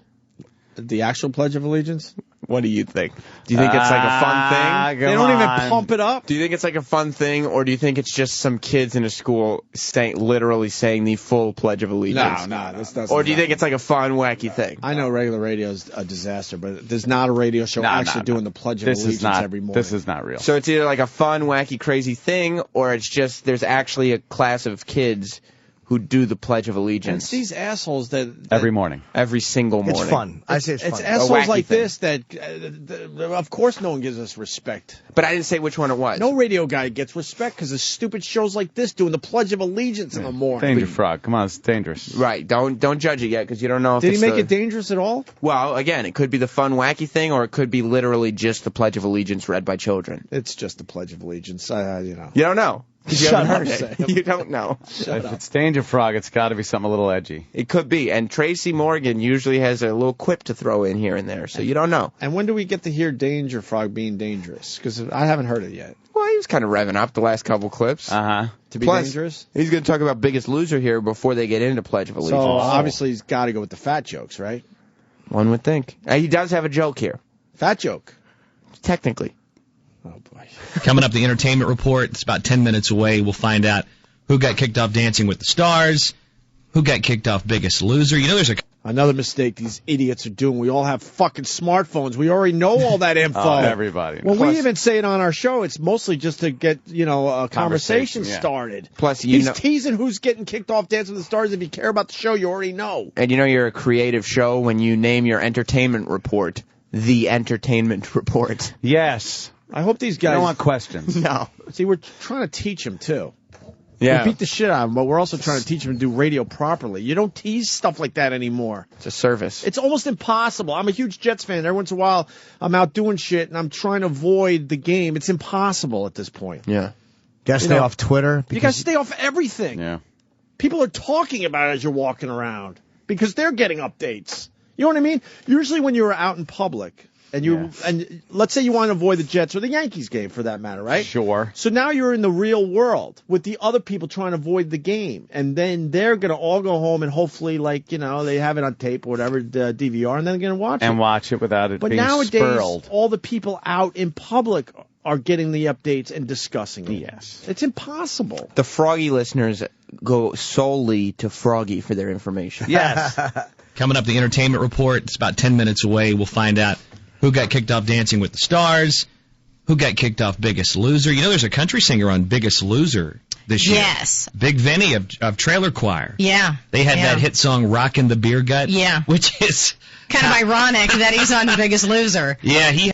The actual Pledge of Allegiance? What do you think? Do you think it's like a fun thing? They don't even pump it up. Do you think it's like a fun thing, or do you think it's just some kids in a school literally saying the full Pledge of Allegiance? No, this doesn't. Or do you think it's like a fun, wacky thing? I know regular radio is a disaster, but there's not a radio show actually doing the Pledge of Allegiance every morning. This is not real. So it's either like a fun, wacky, crazy thing, or it's just there's actually a class of kids who do the Pledge of And Allegiance it's these assholes that every morning. every single morning. It's fun. I say it's fun. It's A assholes wacky like thing. this that, of course, no one gives us respect. But I didn't say which one it was. No radio guy gets respect because of stupid shows like this doing the Pledge of Allegiance in the morning. Danger Frog. Come on, it's dangerous. Right. Don't judge it yet because you don't know if Did he it's make it dangerous at all? Well, again, it could be the fun, wacky thing, or it could be literally just the Pledge of Allegiance read by children. It's just the Pledge of Allegiance. You don't know. You Shut haven't up, heard it. You don't know. If it's Danger Frog, it's got to be something a little edgy. It could be. And Tracy Morgan usually has a little quip to throw in here and there, so you don't know. And when do we get to hear Danger Frog being dangerous? Because I haven't heard it yet. Well, he was kind of revving up the last couple clips. To be Plus, dangerous? He's going to talk about Biggest Loser here before they get into Pledge of Allegiance. So obviously he's got to go with the fat jokes, right? One would think. He does have a joke here. Fat joke. Technically. Oh, boy. Coming up, the entertainment report. It's about 10 minutes away. We'll find out who got kicked off Dancing with the Stars, who got kicked off Biggest Loser. You know, there's Another mistake these idiots are doing. We all have fucking smartphones. We already know all that info. Everybody. When we even say it on our show, it's mostly just to get, a conversation started. Plus, He's teasing who's getting kicked off Dancing with the Stars. If you care about the show, you already know. And you're a creative show when you name your entertainment report the entertainment report. Yes. I hope these guys I don't want questions. No. See, we're trying to teach them, too. Yeah. We beat the shit out of them, but we're also trying to teach them to do radio properly. You don't tease stuff like that anymore. It's a service. It's almost impossible. I'm a huge Jets fan. Every once in a while, I'm out doing shit, and I'm trying to avoid the game. It's impossible at this point. Yeah. Gotta stay off Twitter. You gotta stay off everything. Yeah. People are talking about it as you're walking around because they're getting updates. You know what I mean? Usually when you're out in public and let's say you want to avoid the Jets or the Yankees game for that matter, right? Sure. So now you're in the real world with the other people trying to avoid the game, and then they're gonna all go home and hopefully, like, you know, they have it on tape or whatever, the DVR, and then they're gonna watch it. And watch it without it But being nowadays, spurled. all the people out in public are getting the updates and discussing it. Yes. It's impossible. The Froggy listeners go solely to Froggy for their information. Yes. Coming up, the entertainment report. It's about 10 minutes away. We'll find out who got kicked off Dancing with the Stars, who got kicked off Biggest Loser. You know, there's a country singer on Biggest Loser this year. Yes. Big Vinny of Trailer Choir. Yeah. They had that hit song Rockin' the Beer Gut. Yeah. Which is kind of ironic that he's on The Biggest Loser. Yeah, he...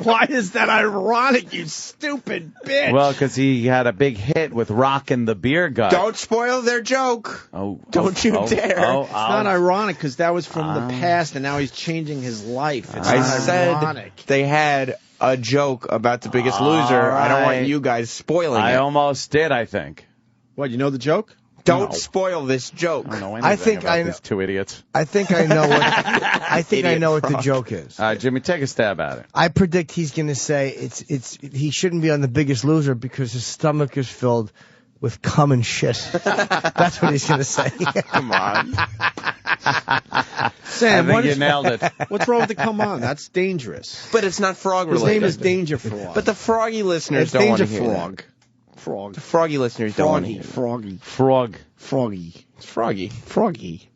Why is that ironic, you stupid bitch? Well, because he had a big hit with Rockin' the Beer Gut. Don't spoil their joke. Don't you dare. It's not ironic because that was from the past and now he's changing his life. It's I not said ironic. they had a joke about The Biggest Loser. I don't want you guys spoiling it. I almost did, I think. What, you know the joke? Don't spoil this joke. I don't know anything about these two idiots. I think I know what I know what the joke is. Jimmy, take a stab at it. I predict he's going to say he shouldn't be on The Biggest Loser because his stomach is filled with cum and shit. That's what he's going to say. Come on. Sam, I think you nailed it. What's wrong with the come on? That's dangerous. But it's not frog His related. name is Danger Frog. But the Froggy listeners it's don't want Danger to hear Frog. that. Frog. The Froggy listeners don't want to hear that. Froggy. Frog. Froggy. It's Froggy. Froggy.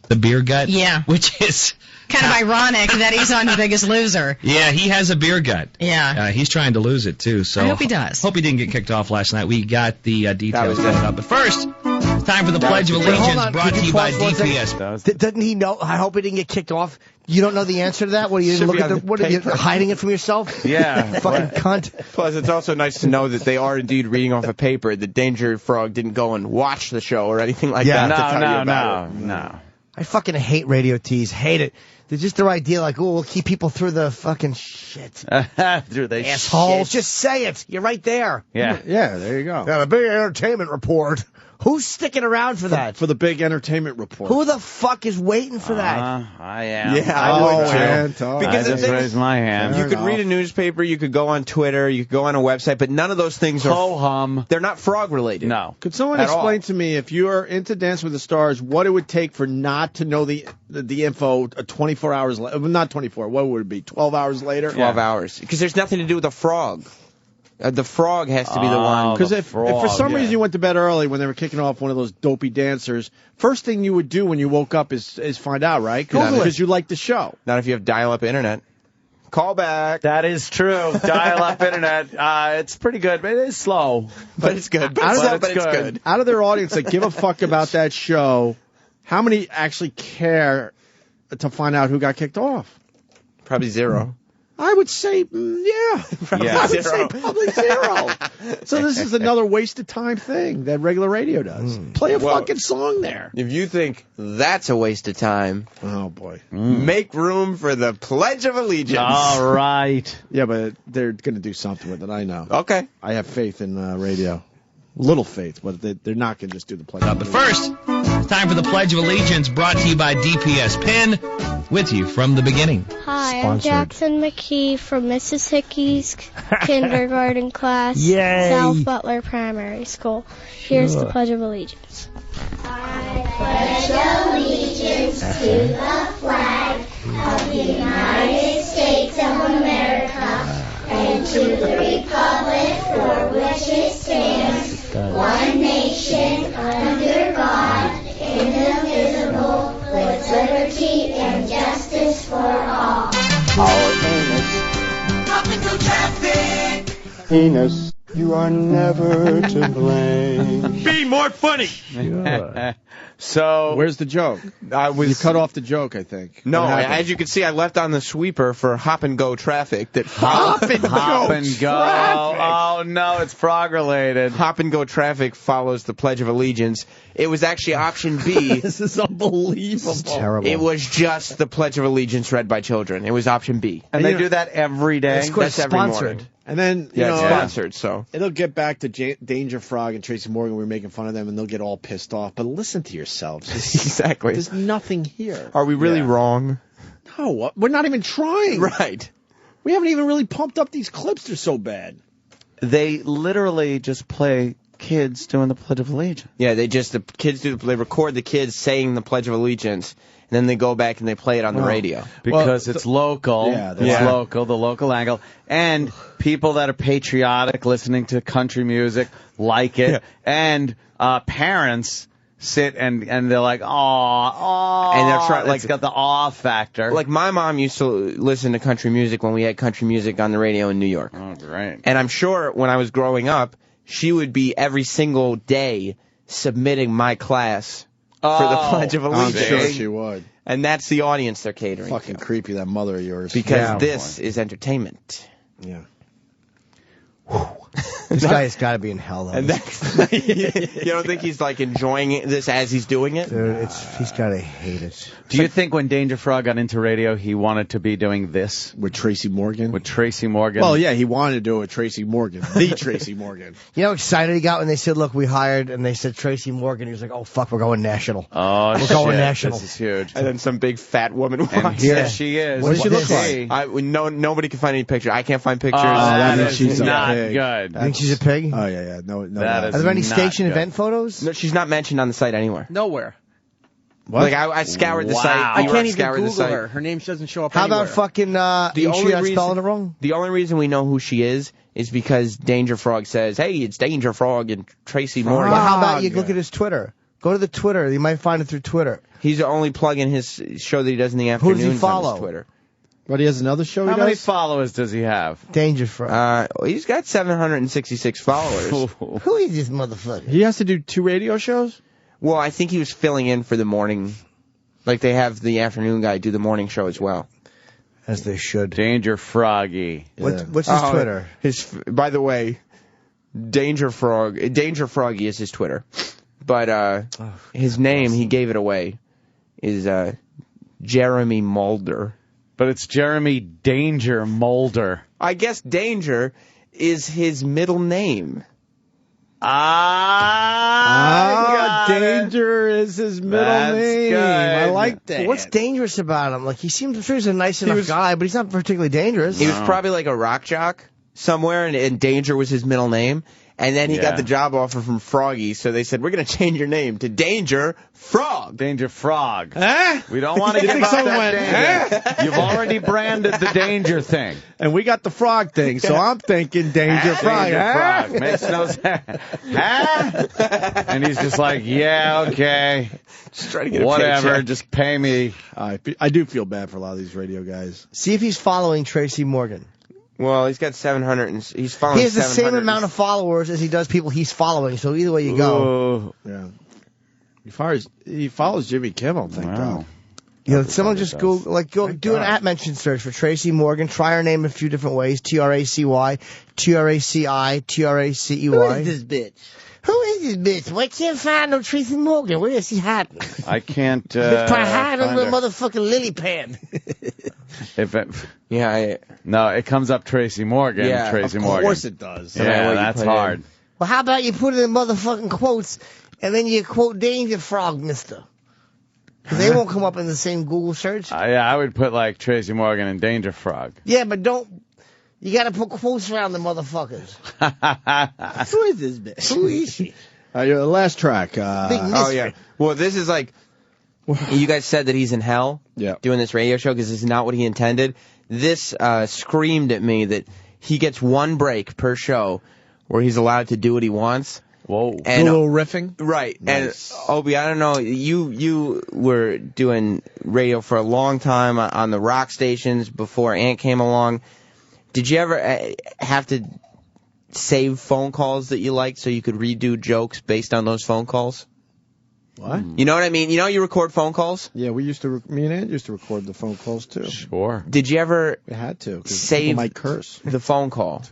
The Beer Gut. Yeah. Which is... Kind of ironic that he's on The Biggest Loser. Yeah, he has a beer gut. Yeah. He's trying to lose it, too. So I hope he does. Hope he didn't get kicked off last night. We got the details coming up. But first, it's time for the Pledge of Allegiance brought to you by DPS. Doesn't he know? I hope he didn't get kicked off. You don't know the answer to that? What, you didn't look at the, what are you hiding it from yourself? Yeah. Fucking cunt. Plus, it's also nice to know that they are indeed reading off a paper. The Danger Frog didn't go and watch the show or anything like that. No. I fucking hate radio teas. Hate it. They're just their idea, like, oh, we'll keep people through the fucking shit. Through the assholes. shit. Just say it. You're right there. Yeah. Yeah, there you go. Got a big entertainment report. Who's sticking around for that? For the big entertainment report. Who the fuck is waiting for that? I am. Yeah, I would too. Man, Because I the just thing raised is, my hand. you could read a newspaper, you could go on Twitter, you could go on a website, but none of those things are. Ho-hum. They're not frog related. No. Could someone At explain all. to me, if you're into Dance with the Stars, what it would take for not to know the info 24 hours later? Not 24. What would it be? 12 hours later? 12 hours. Because there's nothing to do with a frog. The frog has to be the one. Because if for some reason you went to bed early when they were kicking off one of those dopey dancers, first thing you would do when you woke up is find out, right? Because you like the show. Not if you have dial-up internet. Call back. That is true. Dial-up internet. It's pretty good, but it is slow. But it's good. But it's good. Out of their audience that give a fuck about that show, how many actually care to find out who got kicked off? Probably zero. I would say, yeah. I would say probably zero. So this is another waste of time thing that regular radio does. Play a fucking song there. If you think that's a waste of time, oh boy, make room for the Pledge of Allegiance. All right. Yeah, but they're going to do something with it. I know. Okay. I have faith in radio. Little faith, but they're not going to just do the pledge. But first, it's time for the Pledge of Allegiance brought to you by DPS Pen. With you from the beginning. Hi, Sponsored. I'm Jackson McKee from Mrs. Hickey's kindergarten class, Yay. South Butler Primary School. Here's the Pledge of Allegiance. I pledge allegiance to the flag of the United States of America and to the republic for which it stands, one nation, under God, indivisible, with liberty and justice for all. Our heinous traffic. Heinous, you are never to blame. Be more funny. So where's the joke? You cut off the joke, I think. No, What happened? as you can see, I left on the sweeper for hop and go traffic. That Hop and go. Oh no, it's frog related. Hop and go traffic follows the Pledge of Allegiance. It was actually option B. This is unbelievable. It's terrible. It was just the Pledge of Allegiance read by children. It was option B. And they do that every day. It's quite That's every sponsored. morning. And then, you Yeah, it's know, sponsored, so. it'll get back to Danger Frog and Tracy Morgan. We were making fun of them, and they'll get all pissed off. But listen to yourselves. Exactly. There's nothing here. Are we really wrong? No, we're not even trying. Right. We haven't even really pumped up these clips. They're so bad. They literally just play kids doing the Pledge of Allegiance. Yeah, the kids they record the kids saying the Pledge of Allegiance, and then they go back and they play it on the radio. Because it's local. Yeah, it's local, the local angle. And people that are patriotic listening to country music like it. Yeah. And parents sit and they're like, aw, and they're trying, like, it's got the awe factor. Like, my mom used to listen to country music when we had country music on the radio in New York. Oh, great. And I'm sure when I was growing up, she would be every single day submitting my class for the Pledge of I'm Allegiance. sure she would. And that's the audience they're catering Fucking to. creepy, that mother of yours. Because this is entertainment. Yeah. This guy has got to be in hell, though. And that's, you don't think he's like enjoying this as he's doing it? Dude, he's got to hate it. Do you think when Danger Frog got into radio, he wanted to be doing this? With Tracy Morgan? With Tracy Morgan? Well, yeah, he wanted to do it with Tracy Morgan. The Tracy Morgan. You know how excited he got when they said, look, we hired, and they said Tracy Morgan. He was like, oh, fuck, we're going national. Oh, we're going national. This is huge. And then some big fat woman walks And here in. she is. What does she look like? Nobody can find any picture. I can't find pictures. that means is she's a not pig. good. You think she's a pig? Oh, yeah. No. That is Are there any not station good. event photos? No, she's not mentioned on the site anywhere. Nowhere. What? Like, I scoured the Wow. site. I can't even scoured the Google site. her. Her name doesn't show up How anywhere. about fucking, The is she only not reason- spelling it wrong? The only reason we know who she is because Danger Frog says, hey, it's Danger Frog and Tracy Morgan. Well, how about you look at his Twitter? Go to the Twitter. You might find it through Twitter. He's only plugging his show that he does in the Who afternoons does he follow? on his Twitter. But he has another show How he many does? followers does he have? Danger Frog. He's got 766 followers. Who is this motherfucker? He has to do 2 radio shows? Well, I think he was filling in for the morning. Like, they have the afternoon guy do the morning show as well. As they should. Danger Froggy. What's his Twitter? By the way, Danger Froggy is his Twitter. But his name, he gave it away, is Jeremy Mulder. But it's Jeremy Danger Mulder. I guess Danger is his middle name. Danger is his middle name. good. I like that. What's dangerous about him? Like, he seems, I'm sure he's a nice enough guy, but he's not particularly dangerous. He was probably like a rock jock somewhere, and Danger was his middle name. And then he got the job offer from Froggy, so they said, we're going to change your name to Danger Frog. Danger Frog. Huh? We don't want to You give think up someone that went, danger. You've already branded the danger thing. And we got the frog thing, so I'm thinking Danger Frog. Danger Huh? Frog. Makes no sense. Huh? And he's just like, yeah, okay. Just trying to get a Whatever, paycheck. just pay me. I do feel bad for a lot of these radio guys. See if he's following Tracy Morgan. Well, he's got 700, and he's following. He has the same 700 amount of followers as he does people he's following, so either way you go. Ooh. Yeah. He follows Jimmy Kimmel, thank God. You know, someone just go do an at mention search for Tracy Morgan. Try her name a few different ways: Tracy, Traci, Tracey. Who is this bitch? Who is this bitch? Why can't find no Tracy Morgan? Where is he hiding? I can't. Try to hide find under her. a motherfucking lily pad. No, it comes up Tracy Morgan. Yeah, Tracy Of Morgan. course it does. Yeah, that's hard. Well, how about you put it in motherfucking quotes, and then you quote Danger Frog, mister? Because they won't come up in the same Google search. Yeah, I would put like Tracy Morgan and Danger Frog. Yeah, but don't. You got to put quotes around the motherfuckers. Who is this bitch? Who is she? Your last track. Big Oh, mystery. yeah. Well, this is like, you guys said that he's in hell doing this radio show because this is not what he intended. This screamed at me that he gets one break per show where he's allowed to do what he wants. Whoa. And, a little riffing? Right. Nice. And, Obi, I don't know, you were doing radio for a long time on the rock stations before Ant came along. Did you ever have to save phone calls that you liked so you could redo jokes based on those phone calls? What? You know what I mean? You know you record phone calls? Yeah, we used to. Me and Ed used to record the phone calls too. Sure. Did you ever We had to. 'Cause save people might curse. the phone call?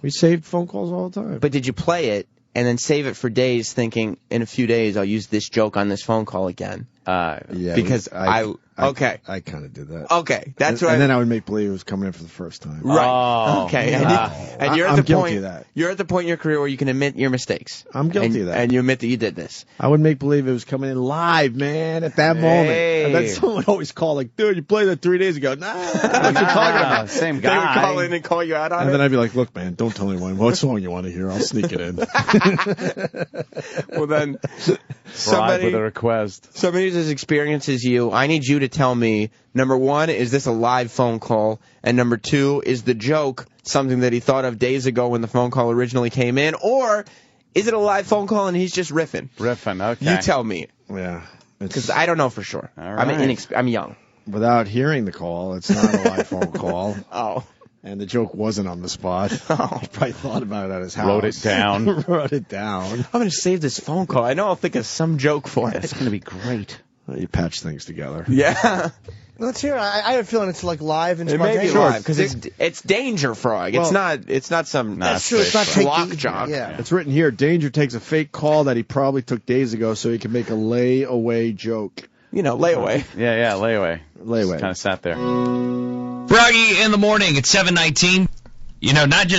We saved phone calls all the time. But did you play it and then save it for days, thinking in a few days I'll use this joke on this phone call again? Yeah, Because okay. I kind of did that. Okay, that's what And then I would make believe it was coming in for the first time. Right. Oh. Okay. And you're I'm at the guilty point. of that. You're at the point in your career where you can admit your mistakes. I'm guilty of that. And you admit that you did this. I would make believe it was coming in live, man, at that moment. And then someone would always call, like, dude, you played that 3 days ago. Nah, what you talking about? Same They would guy. call in and call you out on And it. then I'd be like, look, man, don't tell anyone what song you want to hear. I'll sneak it in. Well, then Bribe with a request. somebody who's as experienced as you, I need you to tell me, number one, is this a live phone call? And number two, is the joke something that he thought of days ago when the phone call originally came in? Or is it a live phone call and he's just riffing? Riffing, okay. You tell me. Yeah. Because I don't know for sure. All right. I'm young. Without hearing the call, it's not a live phone call. Oh. And the joke wasn't on the spot. Oh. He probably thought about it at his house. Wrote it down. Wrote it down. I'm going to save this phone call. I know I'll think of some joke for it. It's going to be great. You patch things together. Yeah. Let's hear it. I have a feeling it's like live and It may be spontaneous. live because it's danger, Frog. Well, it's not some That's true. It's not schlock taking. jock. Yeah. It's written here, Danger takes a fake call that he probably took days ago so he can make a layaway joke. You know, layaway. Yeah, layaway. Layaway. Kind of sat there. Froggy in the morning at 7:19. You know, not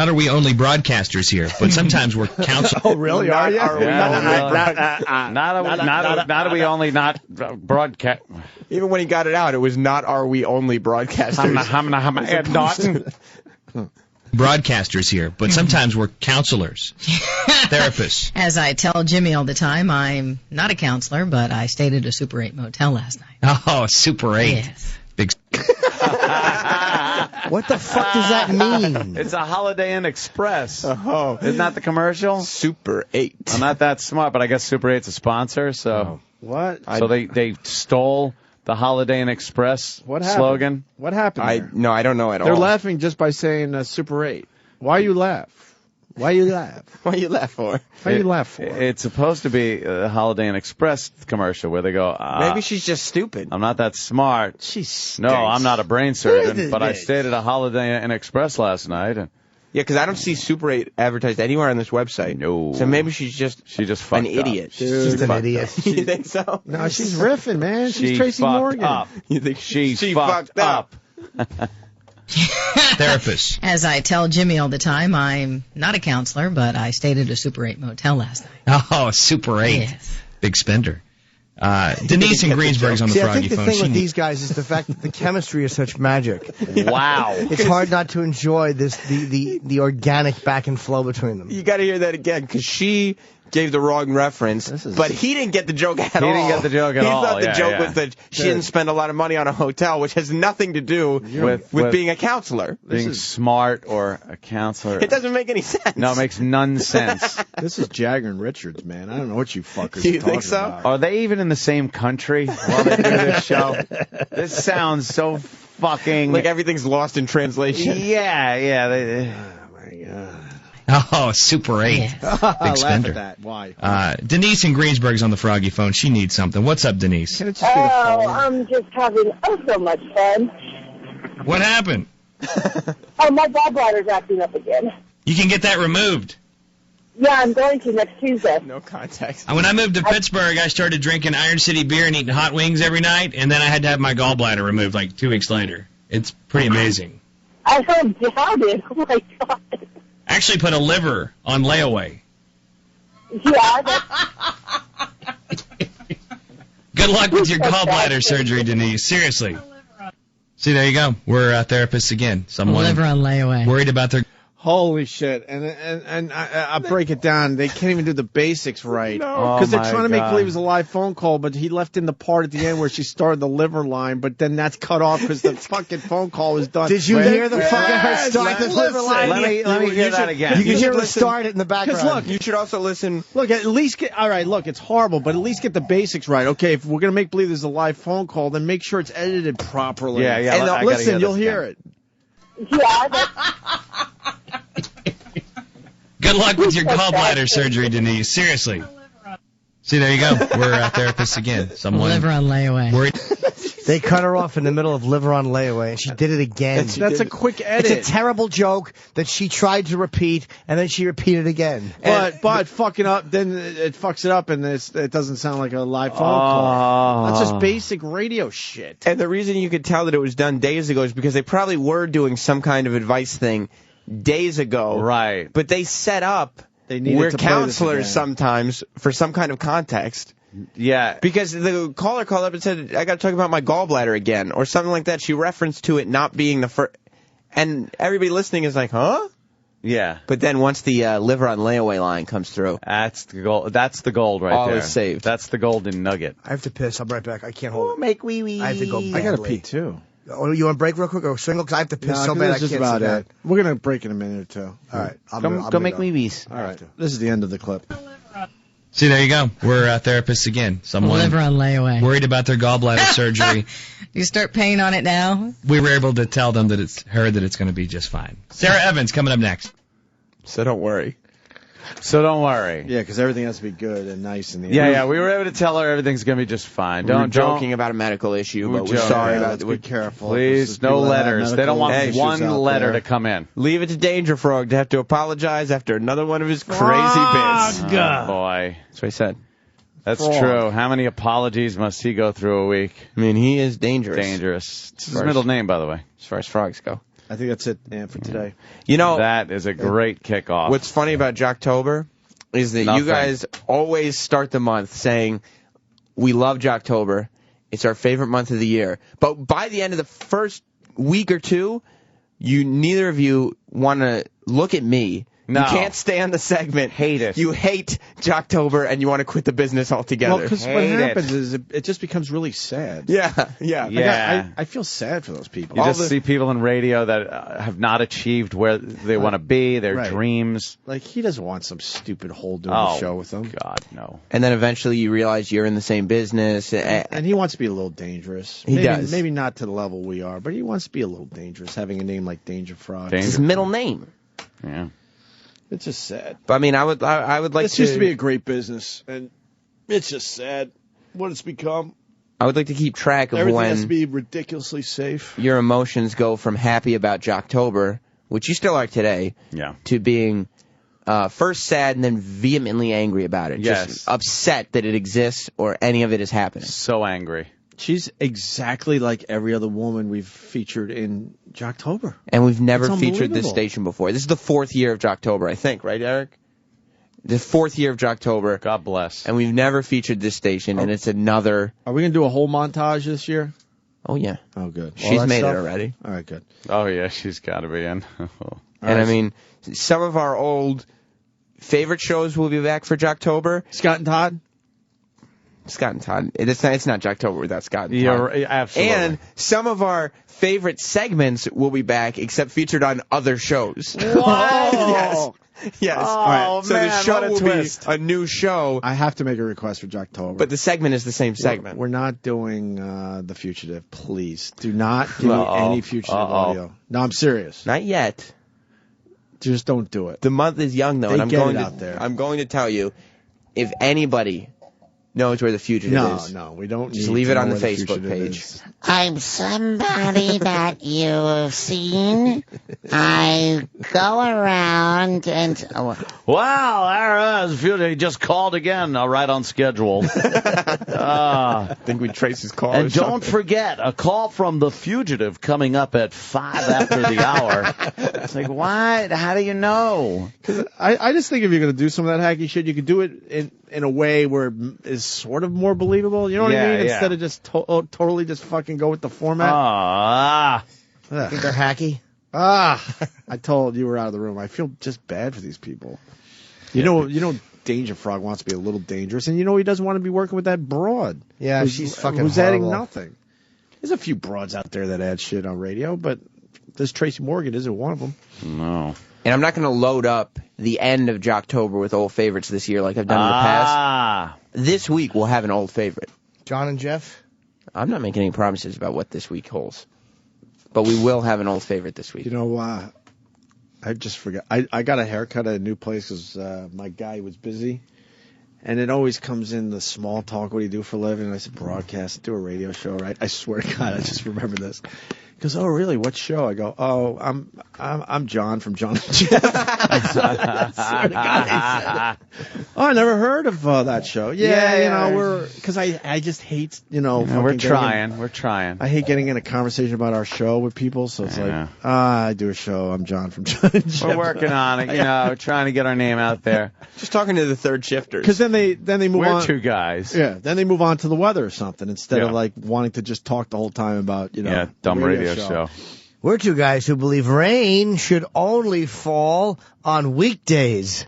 are we only broadcasters here, but sometimes we're counselors. Oh, really? Are you? Not are we only not broadcast. Even when he got it out, it was not are we only broadcasters. Broadcasters here, but sometimes we're counselors, therapists. As I tell Jimmy all the time, I'm not a counselor, but I stayed at a Super 8 motel last night. Oh, Super 8. Yes. Big. What the fuck does that mean? It's a Holiday Inn Express. Oh. Isn't that the commercial? Super 8. I'm not that smart, but I guess Super 8's a sponsor, so. What? So they stole the Holiday Inn Express slogan. What happened there? No, I don't know at all. They're laughing just by saying Super 8. Why you laugh? Why you laugh? What you laugh for? Why you laugh for? It's supposed to be a Holiday Inn Express commercial where they go, Maybe she's just stupid. I'm not that smart. She's No, I'm not a brain surgeon, this but I bitch? stayed at a Holiday Inn Express last night. And Yeah, because I don't see Super 8 advertised anywhere on this website. No. So maybe she's just fucked an idiot. She's just an idiot. You think so? No, she's riffing, man. She's She Tracy fucked Morgan. up. You think She fucked up? Therapists. As I tell Jimmy all the time, I'm not a counselor, but I stayed at a Super 8 motel last night. Oh, Super 8. Yes. Big spender. Denise in Greensburg's on the See, I Froggy think the phone. thing She with needs- these guys is the fact that the chemistry is such magic. Wow. It's hard not to enjoy the organic back and flow between them. You got to hear that again because she gave the wrong reference, but he didn't get the joke at all. He didn't get the joke at all. He thought the Yeah, joke yeah. was that she didn't spend a lot of money on a hotel, which has nothing to do with being a counselor. Being smart or a counselor. It doesn't make any sense. No, it makes none sense. This is Jagger and Richards, man. I don't know what you fuckers You are talking think so? about. Are they even in the same country while they do this show? This sounds so fucking... Like everything's lost in translation. Yeah. Oh, my God. Oh, Super 8. Yes. Big Laugh spender. at that. Why? Denise in Greensburg's on the Froggy phone. She needs something. What's up, Denise? Can it just be the phone? I'm just having so much fun. What happened? My gallbladder's acting up again. You can get that removed. Yeah, I'm going to next Tuesday. No context. When I moved to Pittsburgh, I started drinking Iron City beer and eating hot wings every night, and then I had to have my gallbladder removed like 2 weeks later. It's pretty amazing. I heard about it. Oh my god. I actually put a liver on layaway. Yeah. Good luck with your gallbladder surgery, Denise. Seriously. See, there you go. We're therapists again. Someone Liver on layaway. worried about their... Holy shit. And I break it down. They can't even do the basics right. Oh, Because they're my trying to make God. believe it was a live phone call, but he left in the part at the end where she started the liver line, but then that's cut off because the fucking phone call was done. Did you hear the fucking her start the Listen. liver line? Let me hear that again. You can hear her listen- start it in the background. Because look, You should also listen. Look, at least get, all right, look, it's horrible, but at least get the basics right. Okay, if we're going to make believe there's a live phone call, then make sure it's edited properly. Yeah, And I gotta listen, hear you'll this hear again. it. Yeah. Good luck with your gallbladder surgery, Denise. Seriously. See, there you go. We're therapists again. Someone Liver on layaway. worried. They cut her off in the middle of Liver on Layaway, and she did it again. That's a quick edit. It's a terrible joke that she tried to repeat, and then she repeated again. But fucking up, then it fucks it up, and it doesn't sound like a live phone call. That's just basic radio shit. And the reason you could tell that it was done days ago is because they probably were doing some kind of advice thing days ago. Right. But they set up we're counselors sometimes for some kind of context. Yeah. Because the caller called up and said, I got to talk about my gallbladder again, or something like that. She referenced to it not being the first. And everybody listening is like, huh? Yeah. But then once the liver on layaway line comes through. That's the gold. That's the gold right all there. All is saved. That's the golden nugget. I have to piss. I'll be right back. I can't hold it. Make wee-wee. I have to go badly. I got to pee, too. Oh, you want to break real quick or single? Because I have to piss so bad I can't sit down. We're going to break in a minute or two. All right. Go make wee-wees. All right. This is the end of the clip. See, there you go. We're therapists again. Someone Liver on layaway. worried about their gallbladder surgery. You start paying on it now? We were able to tell them that it's going to be just fine. Sarah Evans coming up next. So don't worry. Yeah, because everything has to be good and nice in the end. Yeah, we were able to tell her everything's going to be just fine. We're joking about a medical issue, but we're sorry about it. Be careful. Please, no letters. They don't want one letter to come in. Leave it to Danger Frog to have to apologize after another one of his crazy bits. Oh, boy. That's what he said. That's true. How many apologies must he go through a week? I mean, he is dangerous. Dangerous. It's his middle name, by the way. As far as frogs go. I think that's it, for today. You know, that is a great kickoff. What's funny about Jocktober is that you guys always start the month saying, we love Jocktober. It's our favorite month of the year. But by the end of the first week or two, neither of you want to look at me. No. You can't stand the segment. Hate it. You hate Jocktober, and you want to quit the business altogether. Well, because what happens is it just becomes really sad. Yeah. I feel sad for those people. You just see people in radio that have not achieved where they want to be, their dreams. Like, he doesn't want some stupid hole doing a show with them. God, no. And then eventually you realize you're in the same business. And he wants to be a little dangerous. He does. Maybe not to the level we are, but he wants to be a little dangerous, having a name like Danger Frog. It's his middle name. Yeah. It's just sad. But I mean, I would like this used to be a great business, and it's just sad what it's become. I would like to keep track of everything has to be ridiculously safe. Your emotions go from happy about Jocktober, which you still are today, to being first sad and then vehemently angry about it. Yes. Just upset that it exists or any of it is happening. So angry. She's exactly like every other woman we've featured in Jocktober. And we've never featured this station before. This is the 4th year of Jocktober, I think, right, Eric? The 4th year of Jocktober. God bless. And we've never featured this station, and it's another... Are we going to do a whole montage this year? Oh, yeah. Oh, good. She's made it already. All right, good. Oh, yeah, she's got to be in. I mean, some of our old favorite shows will be back for Jocktober. Scott and Todd? Scott and Todd. It's not Jocktober without Scott and Todd. You're absolutely. And some of our favorite segments will be back, except featured on other shows. Whoa! Yes. Oh, all right. So man, the show what a will twist. be a new show. I have to make a request for Jocktober. But the segment is the same segment. We're not doing The Fugitive. Please. Do not give me any Fugitive audio. No, I'm serious. Not yet. Just don't do it. The month is young, though, and I'm going to tell you, if anybody knows where The Fugitive is. No, we don't. Just leave it on the Facebook page. I'm somebody that you've seen. I go around and... Wow, he just called again, right on schedule. I think we trace his call. And don't forget, a call from The Fugitive coming up at 5 after the hour. It's like, what? How do you know? Because I just think if you're going to do some of that hacky shit, you could do it in a way where it is sort of more believable. You know what I mean? Instead of just totally just fucking go with the format. Think they're hacky? I told you were out of the room. I feel just bad for these people. You know, Danger Frog wants to be a little dangerous, and he doesn't want to be working with that broad. Yeah, she's fucking who's horrible. adding nothing. There's a few broads out there that add shit on radio, but this Tracy Morgan isn't one of them. No. And I'm not going to load up the end of Jocktober with old favorites this year like I've done in the past. This week we'll have an old favorite. John and Jeff? I'm not making any promises about what this week holds. But we will have an old favorite this week. You know, I just forgot. I got a haircut at a new place because my guy was busy. And it always comes in the small talk. What do you do for a living? And I said, broadcast, do a radio show, right? I swear to God, I just remember this. He goes, oh, really? What show? I go, oh, I'm John from John and Jeff. I swear to God, he said it. Oh, I never heard of that show. Yeah, because I just hate, we're trying. I hate getting in a conversation about our show with people, so it's I do a show. I'm John from John and Jeff. We're working on it, trying to get our name out there. Just talking to the third shifters. Because then they move on. We're two guys. Yeah, then they move on to the weather or something instead of like wanting to just talk the whole time about dumb radio show. We're two guys who believe rain should only fall on weekdays.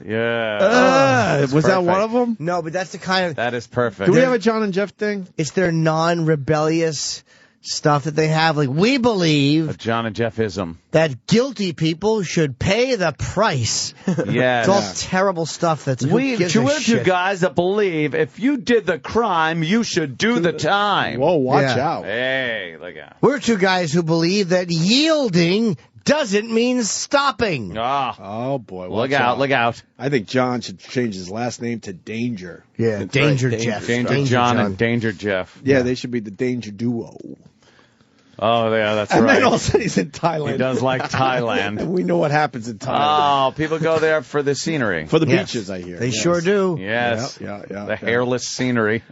Yeah. Was that one of them? No, but that's the kind of... That is perfect. Do we have a John and Jeff thing? It's their non-rebellious stuff that they have. Like, we believe... A John and Jeffism. That guilty people should pay the price. Yeah. It's all terrible stuff. We're two guys that believe if you did the crime, you should do the time. Whoa, watch out. Hey, look out. We're two guys who believe that yielding doesn't mean stopping. Oh boy. Look out. I think John should change his last name to Danger. Yeah, Danger Jeff. Danger John and Danger Jeff. Yeah, they should be the Danger Duo. Oh, yeah, that's and right. And then all of a sudden he's in Thailand. He does like Thailand. And we know what happens in Thailand. Oh, people go there for the scenery. For the beaches, I hear. They sure do. Yes. Yeah. The hairless scenery.